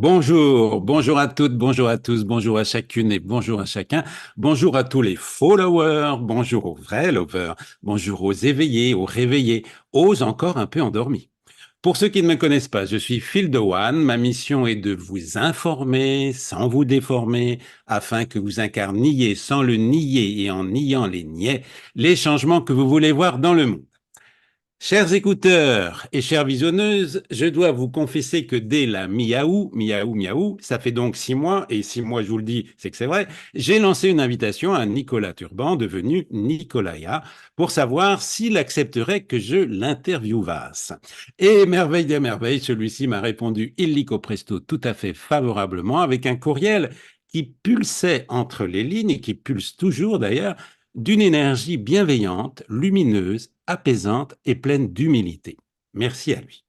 Bonjour à toutes, bonjour à tous, bonjour à chacune et bonjour à chacun. Bonjour à tous les followers, bonjour aux vrais lovers, bonjour aux éveillés, aux réveillés, aux encore un peu endormis. Pour ceux qui ne me connaissent pas, je suis Phil de One. Ma mission est de vous informer sans vous déformer, afin que vous incarniez sans le nier et en niant les niais, les changements que vous voulez voir dans le monde. Chers écouteurs et chères visionneuses, je dois vous confesser que dès la miaou, ça fait donc 6 mois, et 6 mois, je vous le dis, c'est que c'est vrai, j'ai lancé une invitation à Nicolas Turban, devenu Nicolaya, pour savoir s'il accepterait que je l'interviewasse. Et merveille des merveilles, celui-ci m'a répondu illico presto tout à fait favorablement, avec un courriel qui pulsait entre les lignes, et qui pulse toujours d'ailleurs, d'une énergie bienveillante, lumineuse, apaisante et pleine d'humilité. Merci à lui.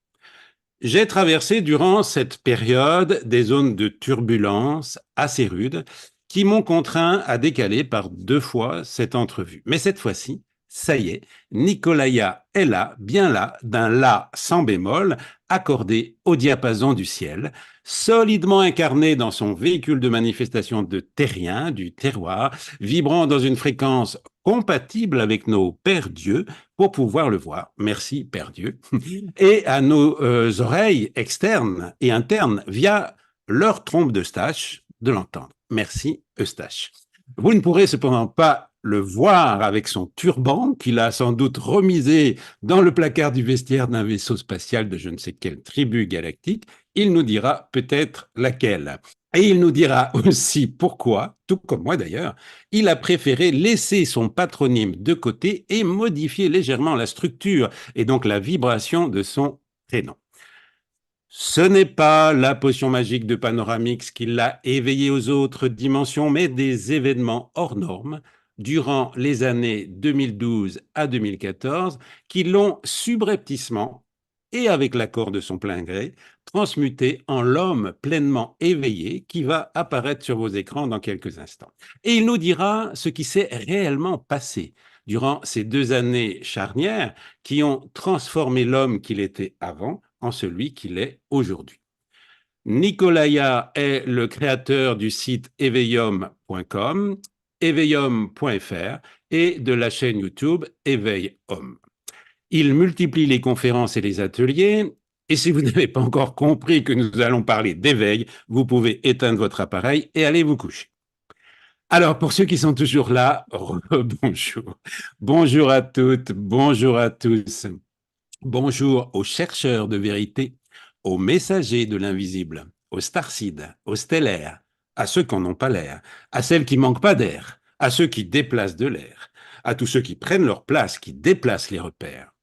J'ai traversé durant cette période des zones de turbulence assez rudes qui m'ont contraint à décaler par 2 fois cette entrevue. Mais cette fois-ci, ça y est, Nicolaya est là, bien là, d'un la sans bémol, accordé au diapason du ciel, solidement incarné dans son véhicule de manifestation de terrien, du terroir, vibrant dans une fréquence compatible avec nos pères dieux pour pouvoir le voir. Merci, Père Dieu. Et à nos oreilles externes et internes via leur trompe d'Eustache de l'entendre. Merci, Eustache. Vous ne pourrez cependant pas le voir avec son turban qu'il a sans doute remisé dans le placard du vestiaire d'un vaisseau spatial de je ne sais quelle tribu galactique. Il nous dira peut-être laquelle. Et il nous dira aussi pourquoi, tout comme moi d'ailleurs, il a préféré laisser son patronyme de côté et modifier légèrement la structure et donc la vibration de son prénom. Ce n'est pas la potion magique de Panoramix qui l'a éveillé aux autres dimensions, mais des événements hors normes durant les années 2012 à 2014 qui l'ont subrepticement, et avec l'accord de son plein gré, transmuté en l'homme pleinement éveillé qui va apparaître sur vos écrans dans quelques instants. Et il nous dira ce qui s'est réellement passé durant ces 2 années charnières qui ont transformé l'homme qu'il était avant en celui qu'il est aujourd'hui. Nicolaya est le créateur du site éveillhomme.com, éveillhomme.fr et de la chaîne YouTube Éveil Homme. Il multiplie les conférences et les ateliers. Et si vous n'avez pas encore compris que nous allons parler d'éveil, vous pouvez éteindre votre appareil et aller vous coucher. Alors, pour ceux qui sont toujours là, bonjour. Bonjour à toutes, bonjour à tous. Bonjour aux chercheurs de vérité, aux messagers de l'invisible, aux starcides, aux stellaires, à ceux qui n'en ont pas l'air, à celles qui manquent pas d'air, à ceux qui déplacent de l'air, à tous ceux qui prennent leur place, qui déplacent les repères.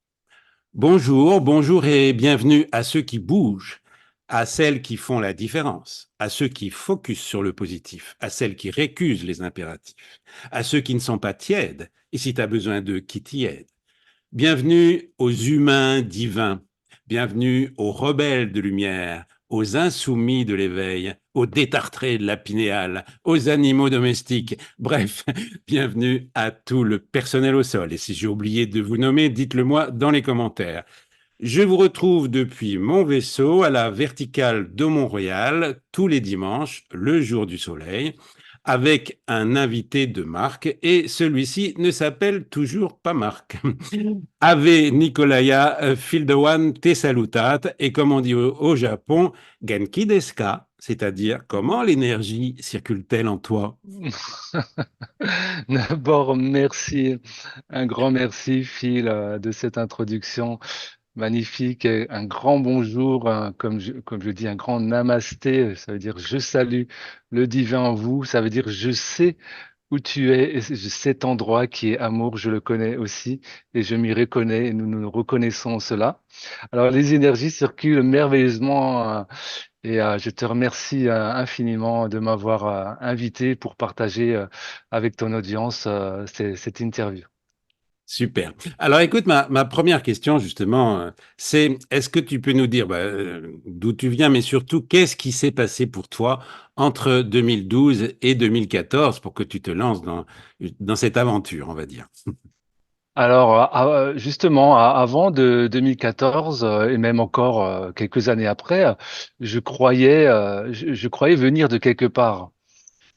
Bonjour, bonjour et bienvenue à ceux qui bougent, à celles qui font la différence, à ceux qui focusent sur le positif, à celles qui récusent les impératifs, à ceux qui ne sont pas tièdes, et si tu as besoin d'eux, qui t'y aident. Bienvenue aux humains divins, bienvenue aux rebelles de lumière, aux insoumis de l'éveil, aux détartrés de la pinéale, aux animaux domestiques, bref, bienvenue à tout le personnel au sol. Et si j'ai oublié de vous nommer, dites-le moi dans les commentaires. Je vous retrouve depuis mon vaisseau à la verticale de Mont-Royal tous les dimanches, le jour du soleil, avec un invité de marque et celui-ci ne s'appelle toujours pas Marc. Ave Nicolaya Fildewan te salutat et comme on dit au Japon, Genki desu ka, c'est-à-dire comment l'énergie circule-t-elle en toi? D'abord, merci, un grand merci, Phil, de cette introduction magnifique. Et un grand bonjour, comme je dis, un grand namasté. Ça veut dire je salue le divin en vous. Ça veut dire je sais où tu es. Et cet endroit qui est amour, je le connais aussi. Et je m'y reconnais. Et nous nous reconnaissons cela. Alors, les énergies circulent merveilleusement. Je te remercie infiniment de m'avoir invité pour partager avec ton audience cette interview. Super. Alors écoute, ma première question justement, c'est est-ce que tu peux nous dire d'où tu viens, mais surtout qu'est-ce qui s'est passé pour toi entre 2012 et 2014 pour que tu te lances dans cette aventure, on va dire. Alors, justement, avant 2014 et même encore quelques années après, je croyais venir de quelque part.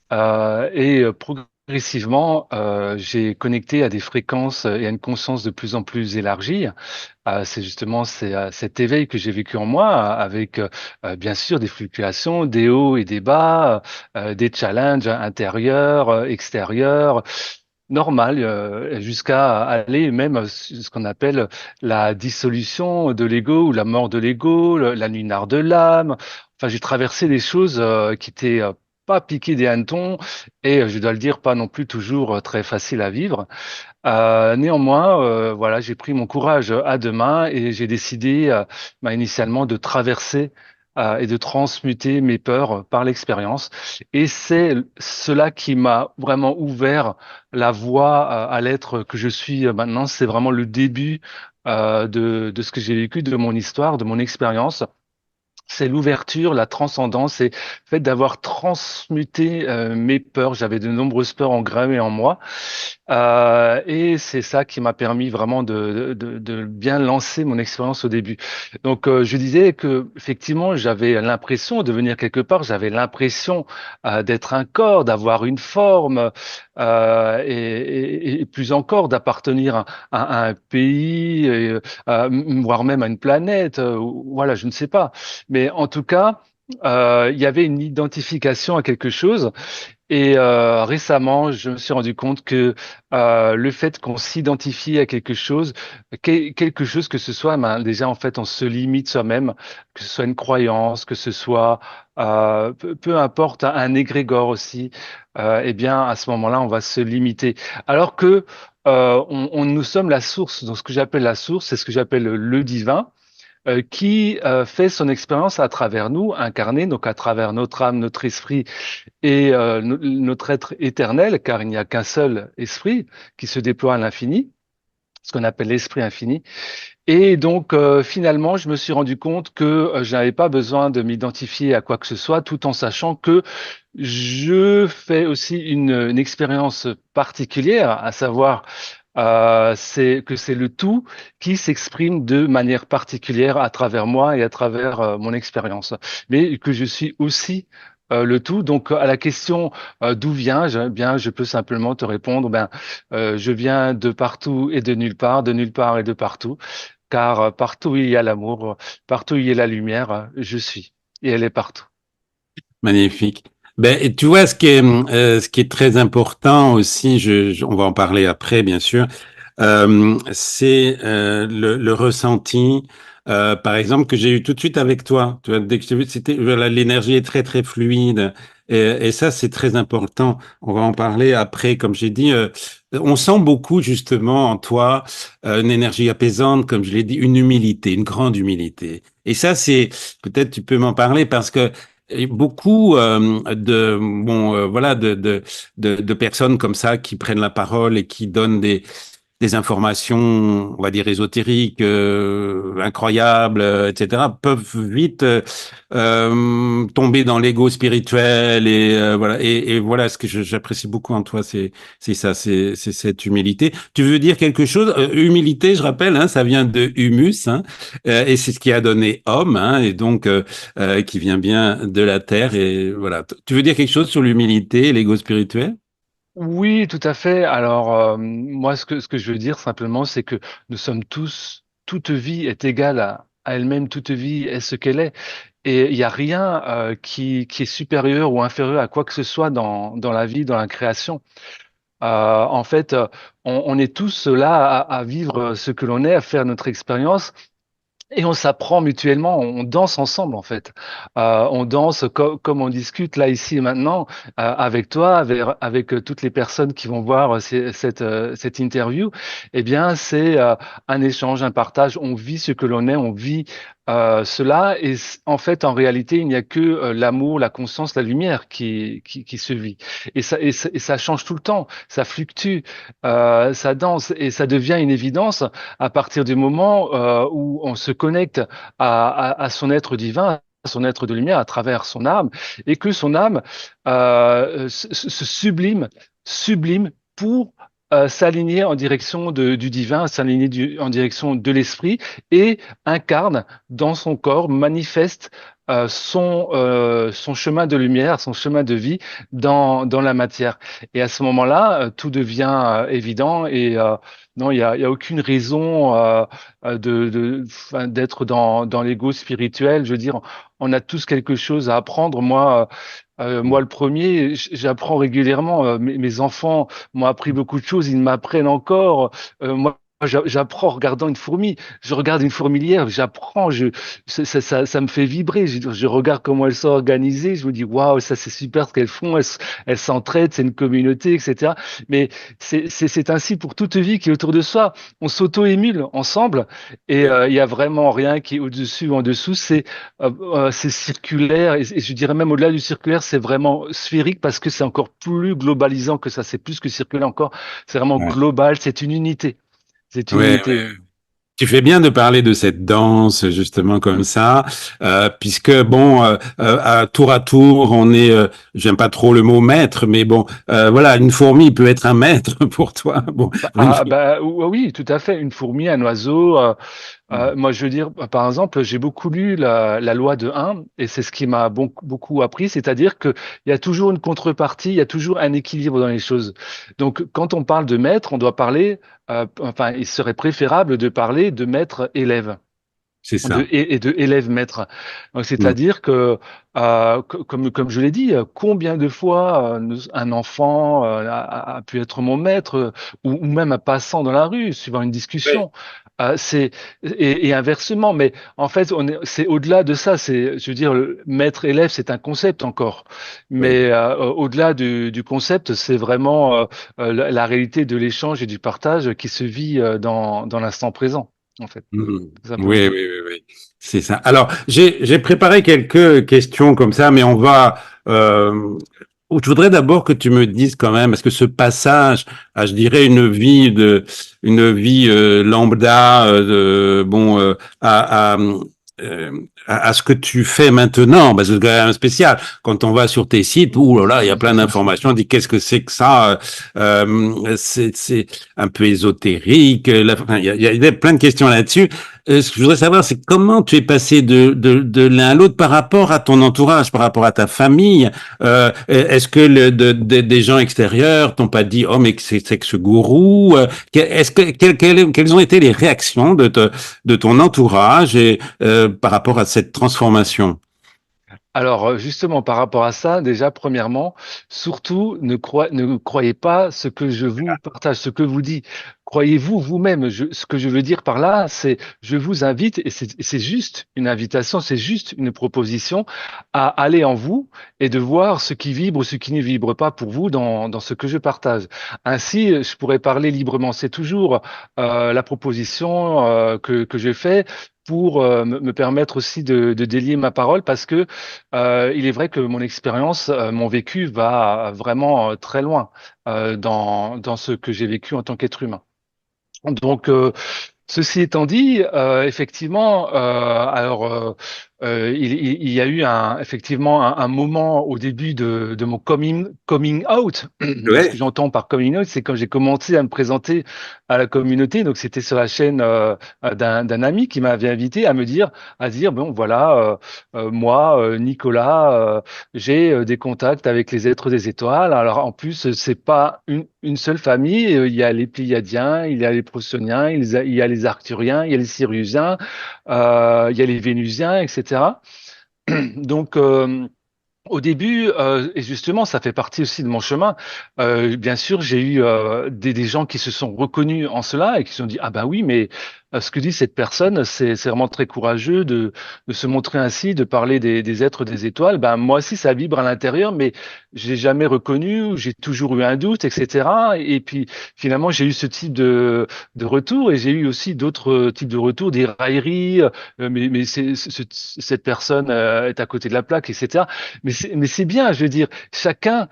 Progressivement, j'ai connecté à des fréquences et à une conscience de plus en plus élargie. Cet éveil que j'ai vécu en moi, avec bien sûr des fluctuations, des hauts et des bas, des challenges intérieurs, extérieurs, normal, jusqu'à aller même ce qu'on appelle la dissolution de l'ego ou la mort de l'ego, la nuit noire de l'âme. Enfin, j'ai traversé des choses qui étaient pas piquées des hannetons et je dois le dire, pas non plus toujours très faciles à vivre. Néanmoins, voilà, j'ai pris mon courage à deux mains et j'ai décidé, initialement, de traverser et de transmuter mes peurs par l'expérience. Et c'est cela qui m'a vraiment ouvert la voie à l'être que je suis maintenant. C'est vraiment le début de ce que j'ai vécu, de mon histoire, de mon expérience. C'est l'ouverture, la transcendance et le fait d'avoir transmuté mes peurs. J'avais de nombreuses peurs engravées en moi. Et c'est ça qui m'a permis vraiment de bien lancer mon expérience au début. Donc, je disais que effectivement, j'avais l'impression de venir quelque part, j'avais l'impression d'être un corps, d'avoir une forme, et plus encore d'appartenir à un pays, voire même à une planète. Voilà, je ne sais pas. Mais en tout cas, il y avait une identification à quelque chose. Et récemment, je me suis rendu compte que le fait qu'on s'identifie à quelque chose, quelque chose que ce soit, déjà en fait, on se limite soi-même, que ce soit une croyance, que ce soit peu importe un égrégore aussi, eh bien à ce moment-là, on va se limiter. Alors que nous sommes la source. Donc ce que j'appelle la source, c'est ce que j'appelle le divin qui fait son expérience à travers nous, incarné, donc à travers notre âme, notre esprit et notre être éternel, car il n'y a qu'un seul esprit qui se déploie à l'infini, ce qu'on appelle l'esprit infini. Et donc, finalement, je me suis rendu compte que je n'avais pas besoin de m'identifier à quoi que ce soit, tout en sachant que je fais aussi une expérience particulière, à savoir c'est le tout qui s'exprime de manière particulière à travers moi et à travers mon expérience, mais que je suis aussi le tout. Donc, à la question d'où viens-je, eh bien, je peux simplement te répondre, ben, je viens de partout et de nulle part et de partout, car partout où il y a l'amour, partout où il y a la lumière, je suis, et elle est partout. Magnifique. Ben, et tu vois, ce qui est très important aussi, on va en parler après, bien sûr, c'est le ressenti, par exemple, que j'ai eu tout de suite avec toi. Tu vois, dès que je t'ai vu, c'était, voilà, l'énergie est très, très fluide. Et ça, c'est très important. On va en parler après. Comme j'ai dit, on sent beaucoup, justement, en toi, une énergie apaisante, comme je l'ai dit, une humilité, une grande humilité. Et ça, peut-être tu peux m'en parler parce que et beaucoup de personnes comme ça qui prennent la parole et qui donnent des informations, on va dire ésotériques, incroyables, etc., peuvent vite tomber dans l'ego spirituel et voilà ce que j'apprécie beaucoup en toi, c'est ça, c'est cette humilité. Tu veux dire quelque chose? Humilité, je rappelle, hein, ça vient de humus, hein, et c'est ce qui a donné homme, hein, et donc qui vient bien de la terre et voilà. Tu veux dire quelque chose sur l'humilité et l'ego spirituel? Oui, tout à fait. Alors, moi, ce que je veux dire simplement, c'est que nous sommes tous, toute vie est égale à elle-même, toute vie est ce qu'elle est. Et il n'y a rien qui est supérieur ou inférieur à quoi que ce soit dans la vie, dans la création. En fait, on est tous là à vivre ce que l'on est, à faire notre expérience. Et on s'apprend mutuellement, on danse ensemble en fait. On danse comme on discute là ici et maintenant avec toi, avec toutes les personnes qui vont voir cette interview. Eh bien, c'est un échange, un partage. On vit ce que l'on est, on vit cela. Et en fait, en réalité, il n'y a que l'amour, la conscience, la lumière qui se vit. Et ça change tout le temps, ça fluctue, ça danse et ça devient une évidence à partir du moment où on se connecte à son être divin, à son être de lumière à travers son âme, et que son âme se sublime pour s'aligner en direction du divin, s'aligner en direction de l'esprit et incarne dans son corps, manifeste son chemin de lumière, son chemin de vie dans la matière. Et à ce moment-là, tout devient évident et non, il y a aucune raison enfin, d'être dans l'ego spirituel. Je veux dire, on a tous quelque chose à apprendre. Moi, le premier, j'apprends régulièrement. Mes enfants m'ont appris beaucoup de choses. Ils m'apprennent encore. Moi, j'apprends en regardant une fourmi. Je regarde une fourmilière, j'apprends. Ça me fait vibrer. Je regarde comment elles sont organisées. Je me dis, waouh, ça c'est super ce qu'elles font. Elles s'entraident, c'est une communauté, etc. Mais c'est ainsi pour toute vie qui est autour de soi. On s'auto-émule ensemble et il y a vraiment rien qui est au-dessus ou en dessous. C'est circulaire et je dirais même au-delà du circulaire, c'est vraiment sphérique parce que c'est encore plus globalisant que ça. C'est plus que circulaire encore. C'est vraiment Ouais. global. C'est une unité. C'est une Ouais, unité. tu fais bien de parler de cette danse justement comme ça, puisque bon, à tour, on est, j'aime pas trop le mot maître, mais bon, voilà, une fourmi peut être un maître pour toi. Bon, une fourmi. Oui, tout à fait. Une fourmi, un oiseau. Moi, je veux dire, par exemple, j'ai beaucoup lu la loi de 1 et c'est ce qui m'a beaucoup appris, c'est-à-dire qu'il y a toujours une contrepartie, il y a toujours un équilibre dans les choses. Donc, quand on parle de maître, on doit parler, enfin, il serait préférable de parler de maître-élève C'est ça. et de élève-maître. Donc, Mm. c'est-à-dire que, comme je l'ai dit, combien de fois un enfant a pu être mon maître ou même un passant dans la rue, suivant une Ouais. discussion. Et inversement, mais en fait, c'est au-delà de ça. Je veux dire, le maître-élève, c'est un concept encore. Oui. Mais au-delà du concept, c'est vraiment la réalité de l'échange et du partage qui se vit dans l'instant présent, en fait, Mhm. tout simplement. Oui, oui, oui, oui, c'est ça. Alors, j'ai préparé quelques questions comme ça, mais on va. Je voudrais d'abord que tu me dises quand même, parce que ce passage à, je dirais, une vie lambda, bon, à ce que tu fais maintenant, parce que c'est quand même spécial. Quand on va sur tes sites, ouh là là, il y a plein d'informations. On dit qu'est-ce que c'est que ça c'est un peu ésotérique. Enfin, il y a plein de questions là-dessus. Ce que je voudrais savoir, c'est comment tu es passé de l'un à l'autre par rapport à ton entourage, par rapport à ta famille. Est-ce que des gens extérieurs t'ont pas dit, oh mais c'est que ce gourou Est-ce que quelles ont été les réactions de ton entourage et par rapport à cette transformation? Alors, justement, par rapport à ça, déjà, premièrement, surtout, ne croyez pas ce que je vous partage, ce que vous dis. Croyez-vous vous-même. Ce que je veux dire par là, c'est je vous invite, et c'est juste une invitation, c'est juste une proposition à aller en vous et de voir ce qui vibre ou ce qui ne vibre pas pour vous dans ce que je partage. Ainsi, je pourrais parler librement. C'est toujours la proposition que je fais pour me permettre aussi de délier ma parole parce que il est vrai que mon expérience, mon vécu va vraiment très loin dans ce que j'ai vécu en tant qu'être humain. Donc, ceci étant dit, effectivement, il y a eu effectivement un moment au début de mon coming out. Ce que Ouais. j'entends par coming out, c'est quand j'ai commencé à me présenter à la communauté. Donc, c'était sur la chaîne d'un ami qui m'avait invité à dire, bon, voilà, moi, Nicolas, j'ai des contacts avec les êtres des étoiles. Alors, en plus, c'est pas une seule famille. Il y a les Pléiadiens, il y a les Procyon, il y a les Arcturiens, il y a les Siriusiens, il y a les Vénusiens, etc. Donc, au début, et justement, ça fait partie aussi de mon chemin. Bien sûr, j'ai eu des gens qui se sont reconnus en cela et qui se sont dit, ah ben oui, mais ce que dit cette personne, c'est vraiment très courageux de se montrer ainsi, de parler des êtres des étoiles. Ben moi aussi, ça vibre à l'intérieur, mais j'ai jamais reconnu, ou j'ai toujours eu un doute, etc. Et puis finalement, j'ai eu ce type de retour et j'ai eu aussi d'autres types de retours, des railleries, mais cette personne est à côté de la plaque, etc. Mais c'est bien, je veux dire, chacun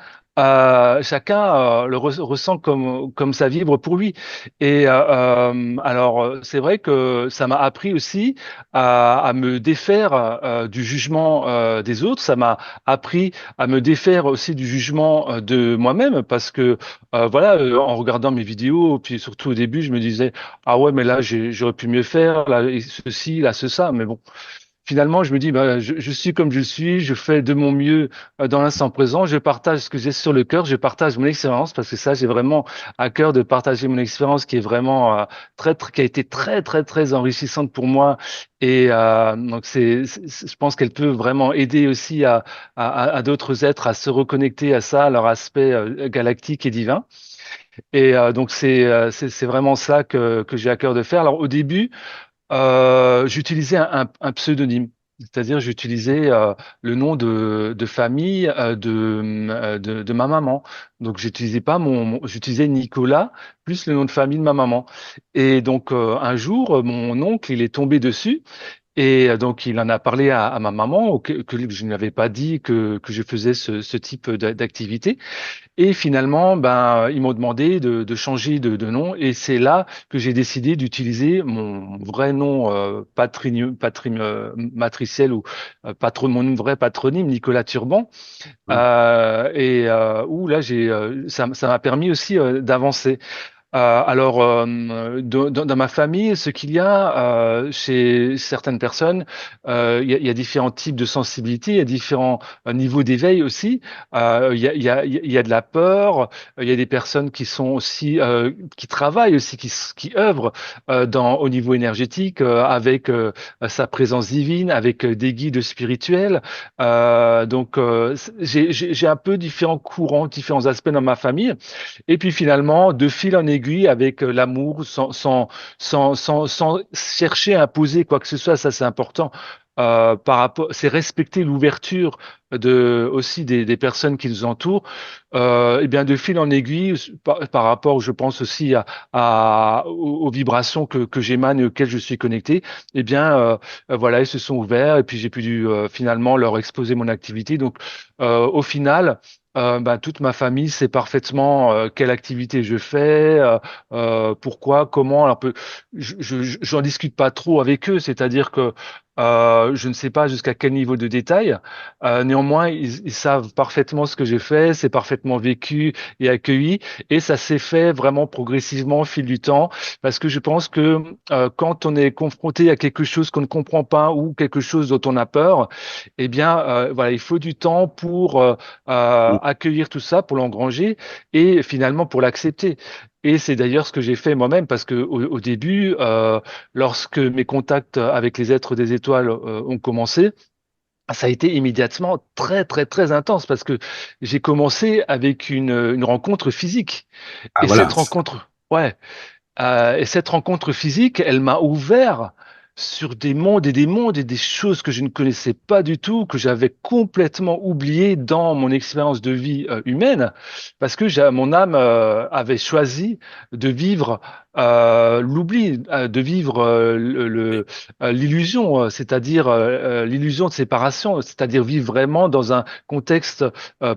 chacun ressent comme ça vibre pour lui. Et alors, c'est vrai que ça m'a appris aussi à me défaire du jugement des autres. Ça m'a appris à me défaire aussi du jugement de moi-même, parce que voilà, en regardant mes vidéos, puis surtout au début, je me disais, ah ouais, mais là, j'aurais pu mieux faire, là, ceci, là, ça. Mais bon. Finalement, je me dis, bah, je suis comme je suis, je fais de mon mieux dans l'instant présent, je partage ce que j'ai sur le cœur, je partage mon expérience, parce que ça, j'ai vraiment à cœur de partager mon expérience qui est vraiment qui a été très, très, très enrichissante pour moi. Et donc, je pense qu'elle peut vraiment aider aussi à d'autres êtres à se reconnecter à ça, à leur aspect galactique et divin. Et donc, c'est vraiment ça que j'ai à cœur de faire. Alors, au début, j'utilisais un pseudonyme, c'est-à-dire j'utilisais le nom de famille de ma maman. Donc j'utilisais pas j'utilisais Nicolas plus le nom de famille de ma maman. Et donc un jour, mon oncle, il est tombé dessus. Et donc, il en a parlé à ma maman, que je ne lui avais pas dit que je faisais ce type d'activité. Et finalement, ben, ils m'ont demandé de changer de nom, et c'est là que j'ai décidé d'utiliser mon vrai nom matriciel, ou mon vrai patronyme, Nicolas Turban, Oui. où là ça m'a permis aussi d'avancer. Alors, dans ma famille, ce qu'il y a chez certaines personnes, il y a différents types de sensibilité, il y a différents niveaux d'éveil aussi. Il y a de la peur, il y a des personnes qui sont aussi, qui travaillent aussi, qui œuvrent au niveau énergétique, avec sa présence divine, avec des guides spirituels. Donc, j'ai un peu différents courants, différents aspects dans ma famille. Et puis finalement, de fil en aiguille, avec l'amour, sans chercher à imposer quoi que ce soit, ça c'est important. Par rapport, c'est respecter l'ouverture aussi des personnes qui nous entourent. Et bien de fil en aiguille, par rapport, je pense aussi aux vibrations que j'émane et auxquelles je suis connecté. Et bien voilà, ils se sont ouverts, et puis j'ai pu finalement leur exposer mon activité. Donc au final, ben, toute ma famille sait parfaitement quelle activité je fais, pourquoi, comment. Alors, j'en discute pas trop avec eux, c'est-à-dire que je ne sais pas jusqu'à quel niveau de détail. Néanmoins, ils savent parfaitement ce que j'ai fait, c'est parfaitement vécu et accueilli, et ça s'est fait vraiment progressivement au fil du temps, parce que je pense que quand on est confronté à quelque chose qu'on ne comprend pas, ou quelque chose dont on a peur, eh bien, voilà, il faut du temps pour accueillir tout ça, pour l'engranger, et finalement pour l'accepter. Et c'est d'ailleurs ce que j'ai fait moi-même, parce que au début, lorsque mes contacts avec les êtres des étoiles ont commencé, ça a été immédiatement très, très, très intense, parce que j'ai commencé avec une rencontre physique. Ah Et voilà. cette rencontre physique, elle m'a ouvert sur des mondes et des choses que je ne connaissais pas du tout, que j'avais complètement oublié dans mon expérience de vie humaine, parce que mon âme avait choisi de vivre l'oubli, de vivre l'illusion, c'est-à-dire l'illusion de séparation, c'est-à-dire vivre vraiment dans un contexte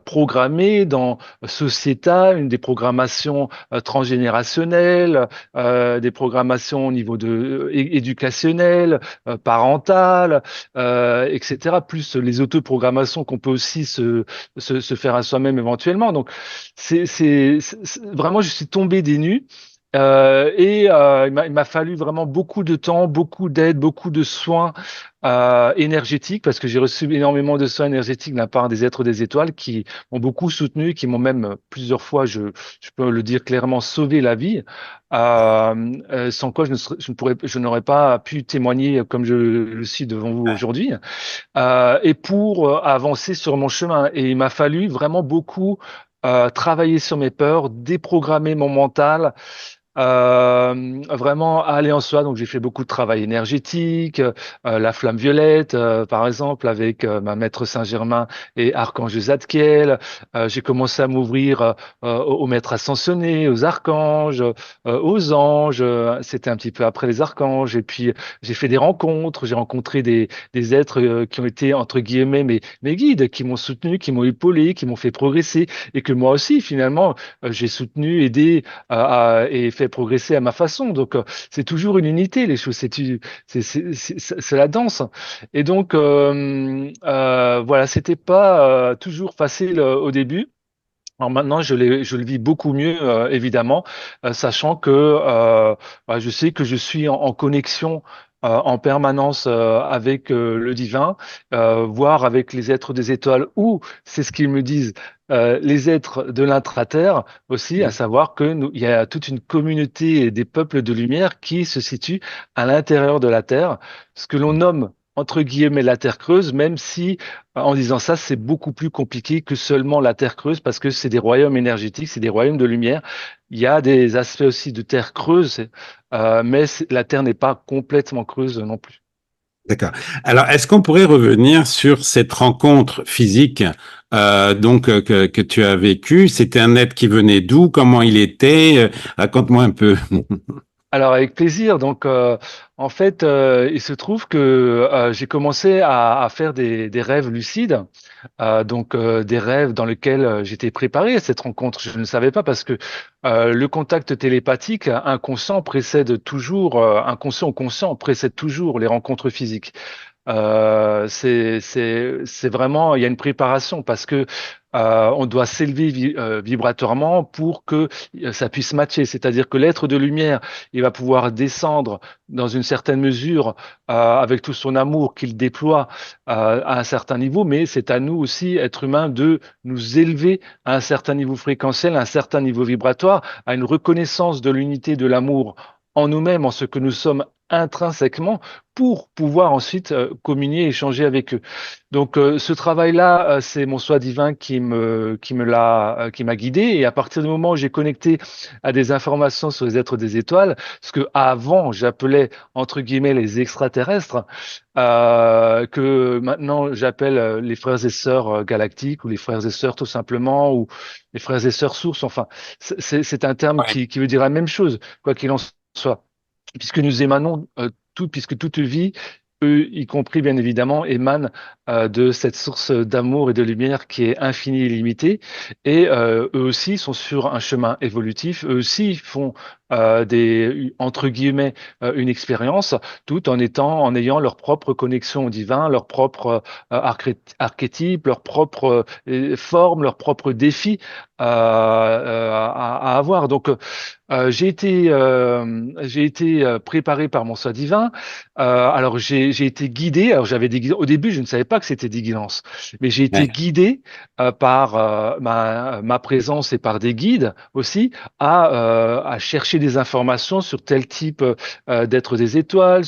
programmé, sociétal, des programmations transgénérationnelles, des programmations au niveau éducationnel, parental, etc. Plus les autoprogrammations qu'on peut aussi se faire à soi-même éventuellement. Donc, vraiment, je suis tombé des nues. Et il m'a fallu vraiment beaucoup de temps, beaucoup d'aide, beaucoup de soins énergétiques, parce que j'ai reçu énormément de soins énergétiques de la part des êtres des étoiles, qui m'ont beaucoup soutenu, qui m'ont même plusieurs fois, je peux le dire clairement, sauvé la vie. Sans quoi je n'aurais pas pu témoigner comme je le suis devant vous aujourd'hui. Et pour avancer sur mon chemin, et il m'a fallu vraiment beaucoup travailler sur mes peurs, déprogrammer mon mental, Vraiment aller en soi. Donc j'ai fait beaucoup de travail énergétique, la flamme violette, par exemple, avec ma maître Saint-Germain et Archange Zadkiel. J'ai commencé à m'ouvrir aux maîtres ascensionnés, aux archanges, aux anges. C'était un petit peu après les archanges. Et puis j'ai fait des rencontres. J'ai rencontré des êtres qui ont été entre guillemets mes guides, qui m'ont soutenu, qui m'ont épaulé, qui m'ont fait progresser, et que moi aussi finalement j'ai soutenu, aidé et fait progresser à ma façon. Donc, c'est toujours une unité, les choses. C'est la danse. Et donc, voilà, c'était pas toujours facile au début. Alors maintenant, je le vis beaucoup mieux, évidemment, sachant que je sais que je suis en connexion en permanence avec le divin, voire avec les êtres des étoiles, ou c'est ce qu'ils me disent, les êtres de l'intraterre aussi, à savoir que il y a toute une communauté des peuples de lumière qui se situent à l'intérieur de la Terre, ce que l'on nomme entre guillemets la Terre creuse, même si en disant ça, c'est beaucoup plus compliqué que seulement la Terre creuse parce que c'est des royaumes énergétiques, c'est des royaumes de lumière. Il y a des aspects aussi de Terre creuse, mais la Terre n'est pas complètement creuse non plus. D'accord. Alors, est-ce qu'on pourrait revenir sur cette rencontre physique que tu as vécue? C'était un être qui venait d'où? Comment il était? Raconte-moi un peu. Alors avec plaisir. Donc en fait, il se trouve que j'ai commencé à faire des rêves lucides. Des rêves dans lesquels j'étais préparé à cette rencontre. Je ne savais pas parce que le contact télépathique inconscient précède toujours, inconscient ou conscient précède toujours les rencontres physiques. C'est vraiment, il y a une préparation parce que on doit s'élever vibratoirement pour que ça puisse matcher. C'est-à-dire que l'être de lumière, il va pouvoir descendre dans une certaine mesure avec tout son amour qu'il déploie à un certain niveau, mais c'est à nous aussi, êtres humains, de nous élever à un certain niveau fréquentiel, à un certain niveau vibratoire, à une reconnaissance de l'unité de l'amour en nous-mêmes, en ce que nous sommes intrinsèquement, pour pouvoir ensuite communier, échanger avec eux. Donc ce travail-là, c'est mon soi divin qui m'a guidé. Et à partir du moment où j'ai connecté à des informations sur les êtres des étoiles, ce que avant j'appelais entre guillemets les extraterrestres, que maintenant j'appelle les frères et sœurs galactiques ou les frères et sœurs tout simplement ou les frères et sœurs sources. Enfin, c'est un terme Ouais. qui veut dire la même chose, quoi qu'il en soit, puisque nous émanons puisque toute vie, eux y compris bien évidemment, émanent de cette source d'amour et de lumière qui est infinie et limitée. Et eux aussi sont sur un chemin évolutif. Eux aussi font entre guillemets, une expérience, tout en ayant leur propre connexion au divin, leur propre archétype, leur propre forme, leur propre défi à avoir. Donc, j'ai été préparé par mon soi divin. Alors j'ai été guidé. Alors au début je ne savais pas que c'était des guidances, mais j'ai été Ouais. guidé par ma présence et par des guides aussi à chercher des informations sur tel type d'être des étoiles.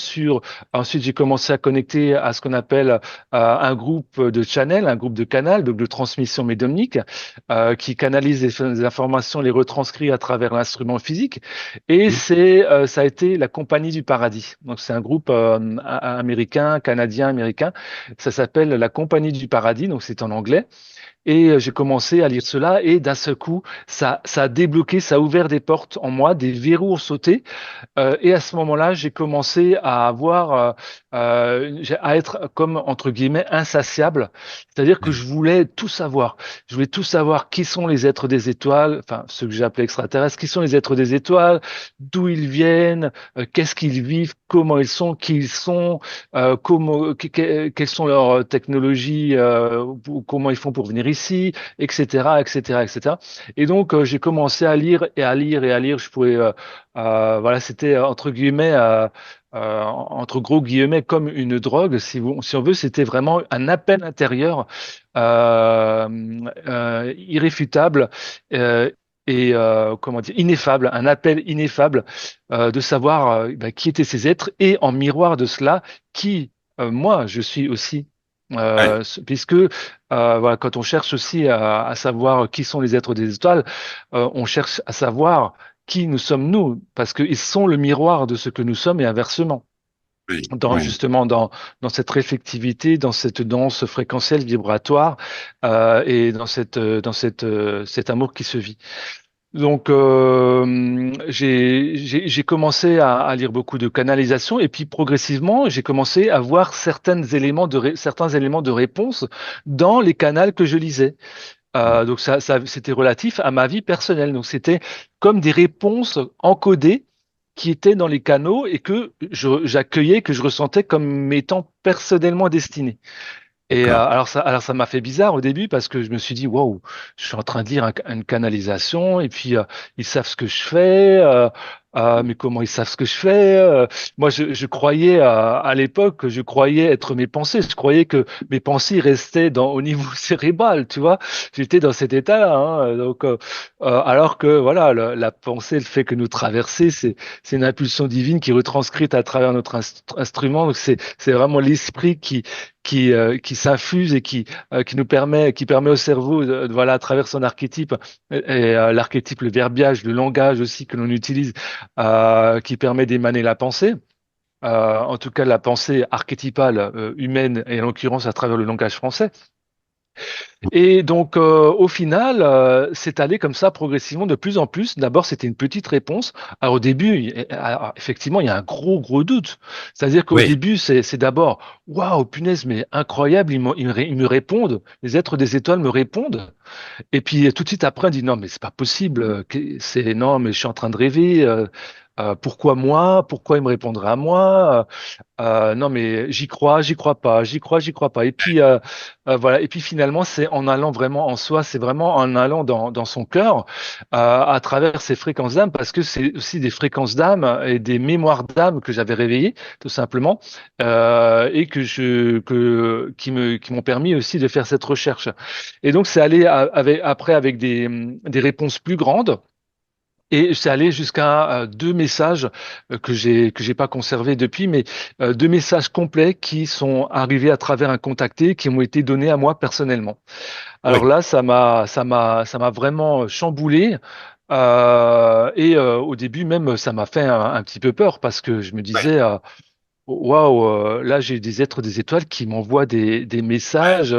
Ensuite j'ai commencé à connecter à ce qu'on appelle un groupe de channel, un groupe de canal, donc de transmission médiumnique, qui canalise les informations, les retranscrit à travers l'instrument physique. Et ça a été la Compagnie du Paradis. Donc c'est un groupe américain, canadien, américain. Ça s'appelle la Compagnie du Paradis, donc c'est en anglais. Et j'ai commencé à lire cela et d'un seul coup, ça a débloqué, ça a ouvert des portes en moi, des verrous ont sauté. Et à ce moment-là, j'ai commencé à à être comme entre guillemets insatiable, c'est-à-dire que je voulais tout savoir. Je voulais tout savoir qui sont les êtres des étoiles, enfin ceux que j'appelais extraterrestres, qui sont les êtres des étoiles, d'où ils viennent, qu'est-ce qu'ils vivent, comment ils sont, qui ils sont, quelles sont leurs technologies, comment ils font pour venir ici, etc., etc., etc. Et cetera. Et donc j'ai commencé à lire et à lire et à lire. Je pouvais voilà, c'était entre guillemets, entre gros guillemets, comme une drogue, si on veut, c'était vraiment un appel intérieur irréfutable euh, et comment dire, ineffable, un appel ineffable de savoir qui étaient ces êtres et en miroir de cela, qui moi je suis aussi. Ouais, Puisque voilà, quand on cherche aussi à savoir qui sont les êtres des étoiles, on cherche à savoir qui nous sommes nous, parce qu'ils sont le miroir de ce que nous sommes et inversement. oui, Dans oui. justement dans cette réflectivité, dans cette danse fréquentielle vibratoire et cet amour qui se vit. Donc, j'ai commencé à lire beaucoup de canalisation et puis progressivement, j'ai commencé à voir certains éléments de réponse dans les canaux que je lisais. Donc, c'était relatif à ma vie personnelle. Donc, c'était comme des réponses encodées qui étaient dans les canaux et que j'accueillais, que je ressentais comme m'étant personnellement destinées. Et D'accord. alors ça m'a fait bizarre au début parce que je me suis dit waouh, je suis en train de lire une canalisation et puis ils savent ce que je fais, mais comment ils savent ce que je fais? Moi, je croyais à l'époque, je croyais être mes pensées, je croyais que mes pensées restaient au niveau cérébral, tu vois. J'étais dans cet état-là, hein, donc alors que voilà, la pensée, le fait que nous traverser, c'est une impulsion divine qui est retranscrite à travers notre instrument. Donc c'est vraiment l'esprit qui s'infuse et qui permet au cerveau, voilà, à travers son archétype, l'archétype, le verbiage, le langage aussi que l'on utilise, qui permet d'émaner la pensée. En tout cas, la pensée archétypale humaine, et en l'occurrence à travers le langage français. Et donc, au final, c'est allé comme ça progressivement de plus en plus. D'abord, c'était une petite réponse. Alors, au début, effectivement, il y a un gros doute. C'est-à-dire qu'au Oui. début, c'est d'abord, waouh, punaise, mais incroyable, ils me répondent. Les êtres des étoiles me répondent. Et puis, tout de suite après, on dit, non, mais c'est pas possible. Non, mais je suis en train de rêver. Pourquoi moi? Pourquoi ils me répondraient à moi? Non, mais j'y crois pas, j'y crois pas. Et puis voilà. Et puis finalement, c'est en allant vraiment en soi, c'est vraiment en allant dans son cœur, à travers ces fréquences d'âme, parce que c'est aussi des fréquences d'âme et des mémoires d'âme que j'avais réveillées, tout simplement, et qui m'ont permis aussi de faire cette recherche. Et donc, c'est allé après avec des réponses plus grandes. Et c'est allé jusqu'à deux messages que j'ai pas conservés depuis, mais deux messages complets qui sont arrivés à travers un contacté, qui m'ont été donnés à moi personnellement. Alors Oui. là, ça m'a vraiment chamboulé. Au début même, ça m'a fait un petit peu peur parce que je me Oui. disais, waouh, là j'ai des êtres des étoiles qui m'envoient des messages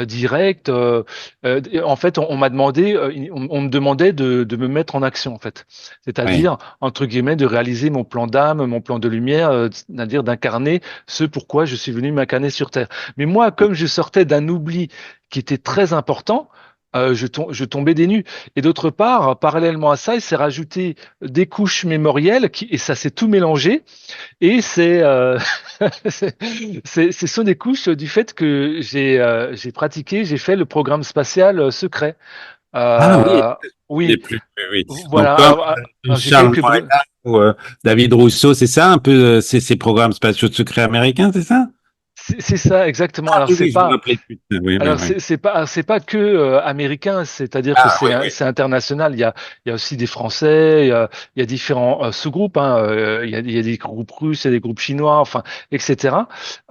directs. En fait, on m'a demandé, on me demandait de me mettre en action, en fait. Oui. C'est-à-dire, entre guillemets, de réaliser mon plan d'âme, mon plan de lumière, c'est-à-dire d'incarner ce pourquoi je suis venu m'incarner sur Terre. Mais moi, comme je sortais d'un oubli qui était très important, je tombais des nues. Et d'autre part, parallèlement à ça, il s'est rajouté des couches mémorielles et ça s'est tout mélangé. Et c'est- ce sont des couches du fait que j'ai pratiqué, j'ai fait le programme spatial secret. Ah oui, Euh, je ne oui, plus. Oui, oui. Donc, voilà. comme J'ai Charles quelques Morena ou David Rousseau, c'est ça un peu ces programmes spatiaux secrets américains, c'est ça? c'est ça exactement. Ah oui, oui, je me rappelais plus. Oui, oui, Alors oui. c'est pas que américain, c'est-à-dire que Ah oui, oui. c'est international. Il y a aussi des Français, il y a différents sous-groupes. Hein, il y a des groupes russes, il y a des groupes chinois, enfin etc.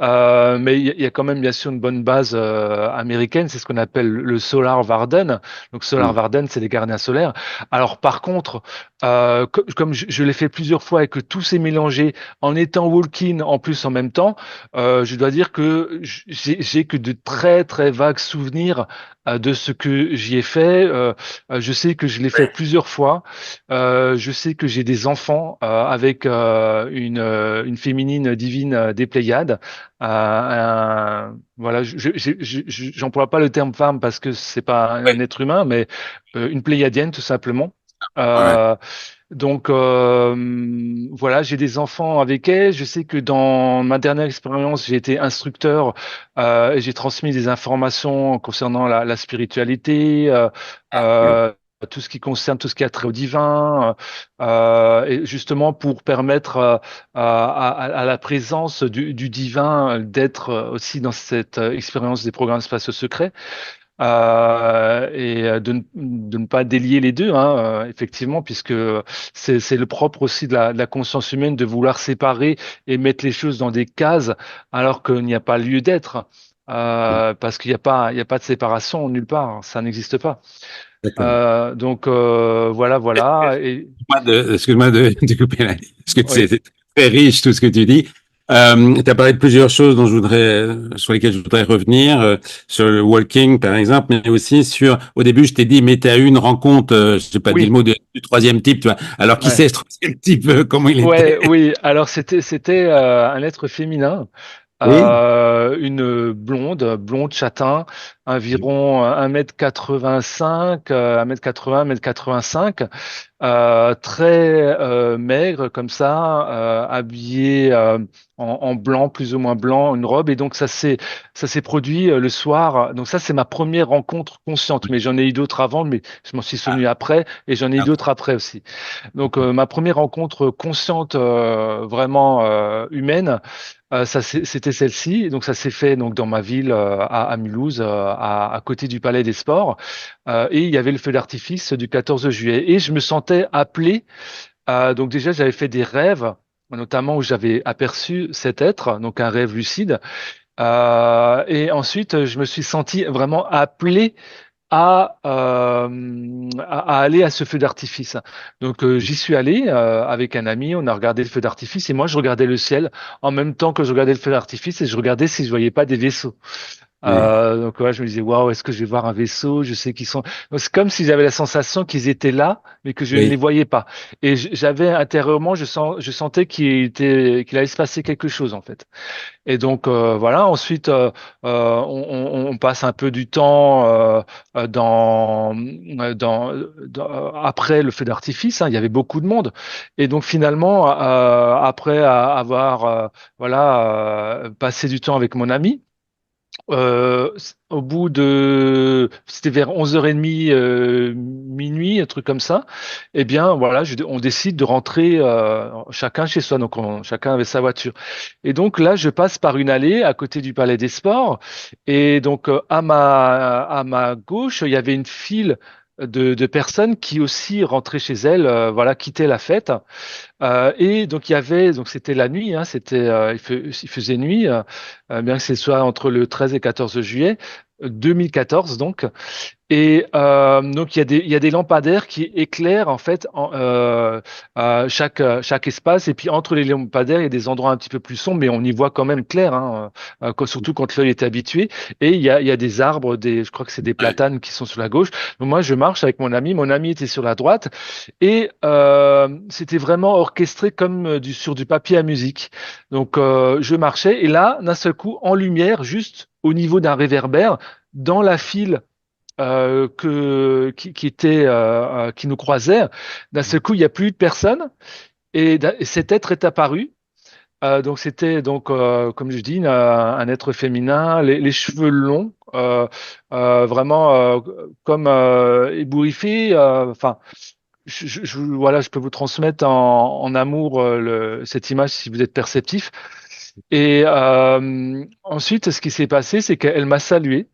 Mais il y a quand même bien sûr une bonne base américaine. C'est ce qu'on appelle le Solar Varden. Donc Solar Hmm. Varden, c'est les gardiens solaires. Alors par contre, comme je l'ai fait plusieurs fois et que tout s'est mélangé en étant walk-in en plus en même temps. Je dois dire que j'ai que de très vagues souvenirs de ce que j'y ai fait. Je sais que je l'ai fait plusieurs fois. Je sais que j'ai des enfants avec une féminine divine des Pléiades. Voilà, j'emploie pas le terme femme parce que c'est pas Oui, un être humain, mais une Pléiadienne tout simplement. ouais, ouais. Euh, donc voilà, j'ai des enfants avec elle. Je sais que dans ma dernière expérience, j'ai été instructeur et j'ai transmis des informations concernant la spiritualité, Hmm. euh, tout ce qui concerne tout ce qui a trait au divin, et justement pour permettre à la présence du divin d'être aussi dans cette expérience des programmes spatiaux secrets. de ne pas délier les deux, hein, effectivement, puisque c'est le propre aussi de la conscience humaine de vouloir séparer et mettre les choses dans des cases alors qu'il n'y a pas lieu d'être, parce qu'il y a pas de séparation nulle part, hein, ça n'existe pas. D'accord. Voilà, voilà. Et Excuse-moi de couper la ligne, parce que oui, c'est très riche tout ce que tu dis. Tu as parlé de plusieurs choses sur lesquelles je voudrais revenir, sur le walking par exemple, mais aussi au début je t'ai dit, mais tu as eu une rencontre, je sais pas dit le oui, mot du troisième type, tu vois. Alors qui ouais. c'est ce troisième type, comment il Ouais, était? oui. Alors c'était un être féminin, Oui. blonde châtain, environ 1,85 m, 1,80 m, 1,85 m, très maigre comme ça, habillé en blanc, plus ou moins blanc, une robe. Et donc ça s'est produit le soir. Donc ça c'est ma première rencontre consciente. Mais j'en ai eu d'autres avant, mais je m'en suis souvenu après, et j'en ai eu d'autres après aussi. Donc ma première rencontre consciente, vraiment humaine, c'était celle-ci. Donc ça s'est fait donc dans ma ville, à Mulhouse, à côté du Palais des Sports. Et il y avait le feu d'artifice du 14 juillet. Et je me sentais appelé. Donc déjà, j'avais fait des rêves, notamment où j'avais aperçu cet être, donc un rêve lucide. Et ensuite, je me suis senti vraiment appelé à aller à ce feu d'artifice. Donc j'y suis allé avec un ami, on a regardé le feu d'artifice et moi je regardais le ciel en même temps que je regardais le feu d'artifice et je regardais si je voyais pas des vaisseaux. Oui. Donc ouais, je me disais, waouh, est-ce que je vais voir un vaisseau? Je sais qu'ils sont. Donc, c'est comme si j'avais la sensation qu'ils étaient là, mais que je ne les Oui. voyais pas. Et j'avais intérieurement, je sentais qu'il allait se passer quelque chose en fait. Et donc voilà. Ensuite, on passe un peu du temps après le feu d'artifice, hein. Il y avait beaucoup de monde. Et donc finalement, après avoir passé du temps avec mon ami. Au bout c'était vers 11h30, minuit, un truc comme ça. Eh bien, voilà, on décide de rentrer chacun chez soi. Donc, chacun avait sa voiture. Et donc là, je passe par une allée à côté du Palais des Sports. Et donc, à ma gauche, il y avait une file de personnes qui aussi rentraient chez elles, voilà, quittaient la fête. Et donc il y avait, donc c'était la nuit, hein, il faisait nuit, bien que ce soit entre le 13 et 14 juillet 2014 donc. Et donc il y a des lampadaires qui éclairent en fait chaque espace. Et puis entre les lampadaires, il y a des endroits un petit peu plus sombres, mais on y voit quand même clair, hein, surtout quand l'œil est habitué. Et il y a des arbres, je crois que c'est des Ouais. platanes qui sont sur la gauche. Donc moi, je marche avec mon ami. Mon ami était sur la droite. Et c'était vraiment orchestré comme sur du papier à musique. Donc je marchais. Et là, d'un seul coup, en lumière, juste au niveau d'un réverbère, dans la file qui nous croisait. D'un seul coup, il n'y a plus de personne et cet être est apparu. Donc c'était donc comme je dis un être féminin, les cheveux longs, vraiment comme ébouriffés. Enfin, voilà, je peux vous transmettre en amour cette image si vous êtes perceptif. Et ensuite, ce qui s'est passé, c'est qu'elle m'a salué,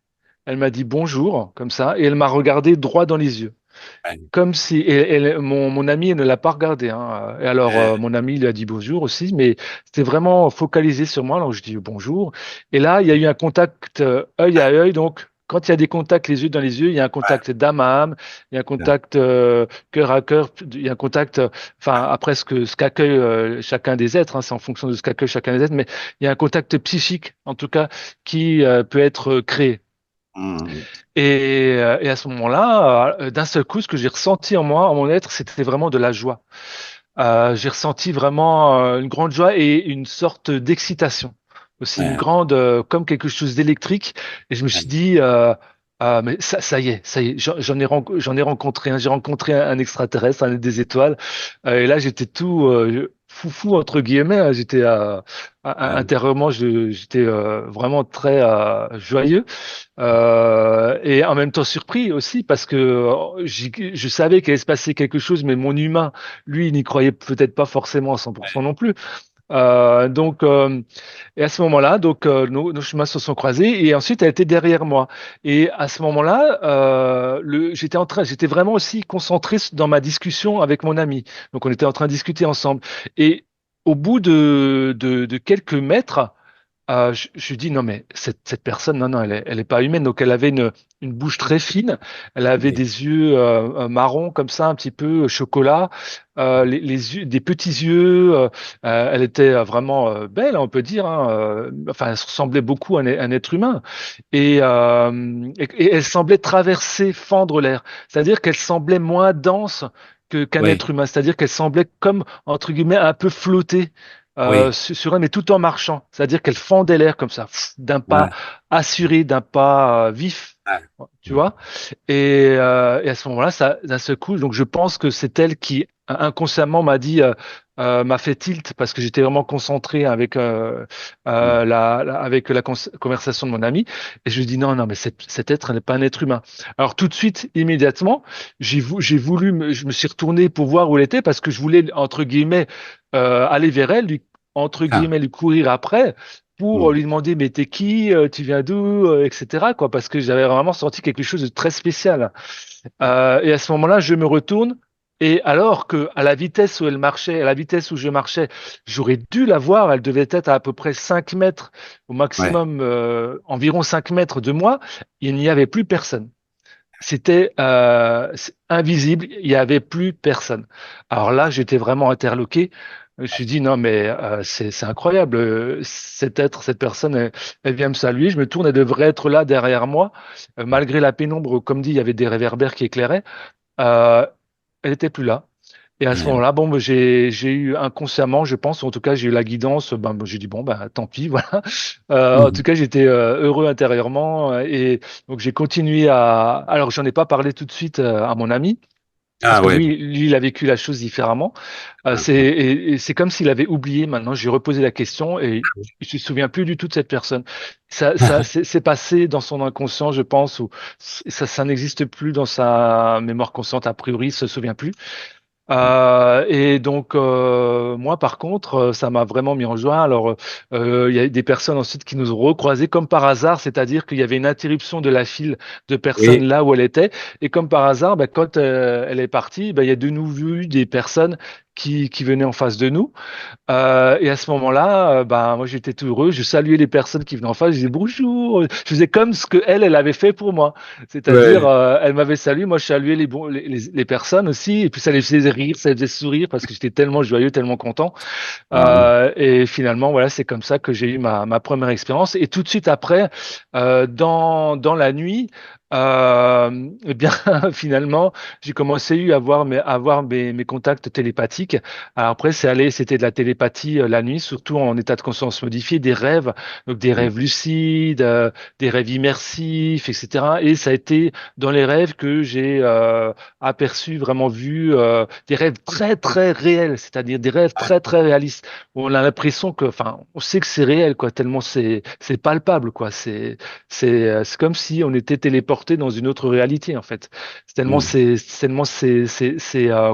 elle m'a dit bonjour comme ça, et elle m'a regardé droit dans les yeux. Ouais. Comme si mon ami elle ne l'a pas regardé, hein. Et alors mon ami lui a dit bonjour aussi, mais c'était vraiment focalisé sur moi. Alors je dis bonjour. Et là il y a eu un contact œil à œil. Donc quand il y a des contacts les yeux dans les yeux, il y a un contact d'âme à âme, il y a un Ouais. contact cœur à cœur, il y a un contact, enfin après ce qu'accueille chacun des êtres, hein, c'est en fonction de ce qu'accueille chacun des êtres, mais il y a un contact psychique en tout cas qui peut être créé. Hum. Et à ce moment-là, d'un seul coup, ce que j'ai ressenti en moi, en mon être, c'était vraiment de la joie. J'ai ressenti vraiment une grande joie et une sorte d'excitation. Aussi une Ouais. grande, comme quelque chose d'électrique. Et je me suis Ouais. dit, mais ça y est, j'en ai rencontré un. J'ai rencontré un extraterrestre, un des étoiles. Et là, j'étais tout foufou, entre guillemets, hein. J'étais Ouais. intérieurement, j'étais vraiment très joyeux. Et en même temps surpris aussi parce que je savais qu'il allait se passer quelque chose, mais mon humain, lui, il n'y croyait peut-être pas forcément à 100% non plus. Donc, et à ce moment-là, donc nos chemins se sont croisés et ensuite elle était derrière moi. Et à ce moment-là, j'étais vraiment aussi concentré dans ma discussion avec mon ami. Donc, on était en train de discuter ensemble. Et au bout de quelques mètres, je dis non mais cette personne non non elle est pas humaine, donc elle avait une bouche très fine, elle avait Oui, des yeux marrons comme ça un petit peu chocolat, les yeux des petits yeux, elle était vraiment belle on peut dire hein, enfin elle ressemblait beaucoup à un être humain et elle semblait traverser fendre l'air, c'est-à-dire qu'elle semblait moins dense qu'un oui, être humain, c'est-à-dire qu'elle semblait comme entre guillemets un peu flotter oui, sur elle, mais tout en marchant. C'est-à-dire qu'elle fendait l'air comme ça, d'un pas ouais, assuré, d'un pas vif, ouais, tu vois. Et à ce moment-là, ça, d'un seul coup, donc je pense que c'est elle qui inconsciemment m'a dit, m'a fait tilt parce que j'étais vraiment concentré avec avec la conversation de mon ami. Et je lui dis non, non, mais cet être n'est pas un être humain. Alors tout de suite, immédiatement, j'ai voulu, je me suis retourné pour voir où elle était parce que je voulais entre guillemets aller vers elle, lui entre ah, guillemets lui courir après pour mm, lui demander mais t'es qui, tu viens d'où, etc. quoi, parce que j'avais vraiment senti quelque chose de très spécial. Et à ce moment-là, je me retourne et alors que à la vitesse où elle marchait, à la vitesse où je marchais, j'aurais dû la voir. Elle devait être à peu près 5 mètres au ouais, maximum, environ 5 mètres de moi. Il n'y avait plus personne. C'était invisible, il n'y avait plus personne. Alors là, j'étais vraiment interloqué. Je me suis dit, non, mais c'est incroyable. Cet être, cette personne, elle vient me saluer. Je me tourne, elle devrait être là derrière moi. Malgré la pénombre, comme dit, il y avait des réverbères qui éclairaient. Euh, Elle n'était plus là. Et à ce ouais, moment-là, bon, ben, j'ai eu inconsciemment, je pense, ou en tout cas, j'ai eu la guidance. Ben, j'ai dit bon, ben, tant pis, voilà. En mm. tout cas, j'étais heureux intérieurement et donc j'ai continué à. Alors, j'en ai pas parlé tout de suite à mon ami parce Ah que ouais, lui, il a vécu la chose différemment. ah, Et c'est comme s'il avait oublié. Maintenant, j'ai reposé la question et il se souvient plus du tout de cette personne. Ça, c'est passé dans son inconscient, je pense, ou ça n'existe plus dans sa mémoire consciente. A priori, il se souvient plus. Et donc moi par contre ça m'a vraiment mis en joie. Alors il y a des personnes ensuite qui nous ont recroisés comme par hasard, c'est-à-dire qu'il y avait une interruption de la file de personnes oui, là où elle était et comme par hasard ben, quand elle est partie ben, il y a de nouveau eu des personnes qui venaient en face de nous et à ce moment-là, ben, moi j'étais tout heureux, je saluais les personnes qui venaient en face, je disais bonjour, je faisais comme ce que elle avait fait pour moi. C'est-à-dire, ouais, elle m'avait salué, moi je saluais les personnes aussi, et puis ça les faisait rire, ça les faisait sourire parce que j'étais tellement joyeux, tellement content. ah, Et finalement, voilà, c'est comme ça que j'ai eu ma première expérience. Et tout de suite après, dans la nuit, eh bien, finalement, j'ai commencé à avoir mes contacts télépathiques. Alors après, c'était de la télépathie la nuit, surtout en état de conscience modifié, des rêves, donc des mm, rêves lucides, des rêves immersifs, etc. Et ça a été dans les rêves que j'ai aperçu, vraiment vu des rêves très très réels, c'est-à-dire des rêves très très réalistes où on a l'impression que, enfin, on sait que c'est réel, quoi, tellement c'est palpable, quoi. C'est comme si on était téléporté dans une autre réalité, en fait. mm.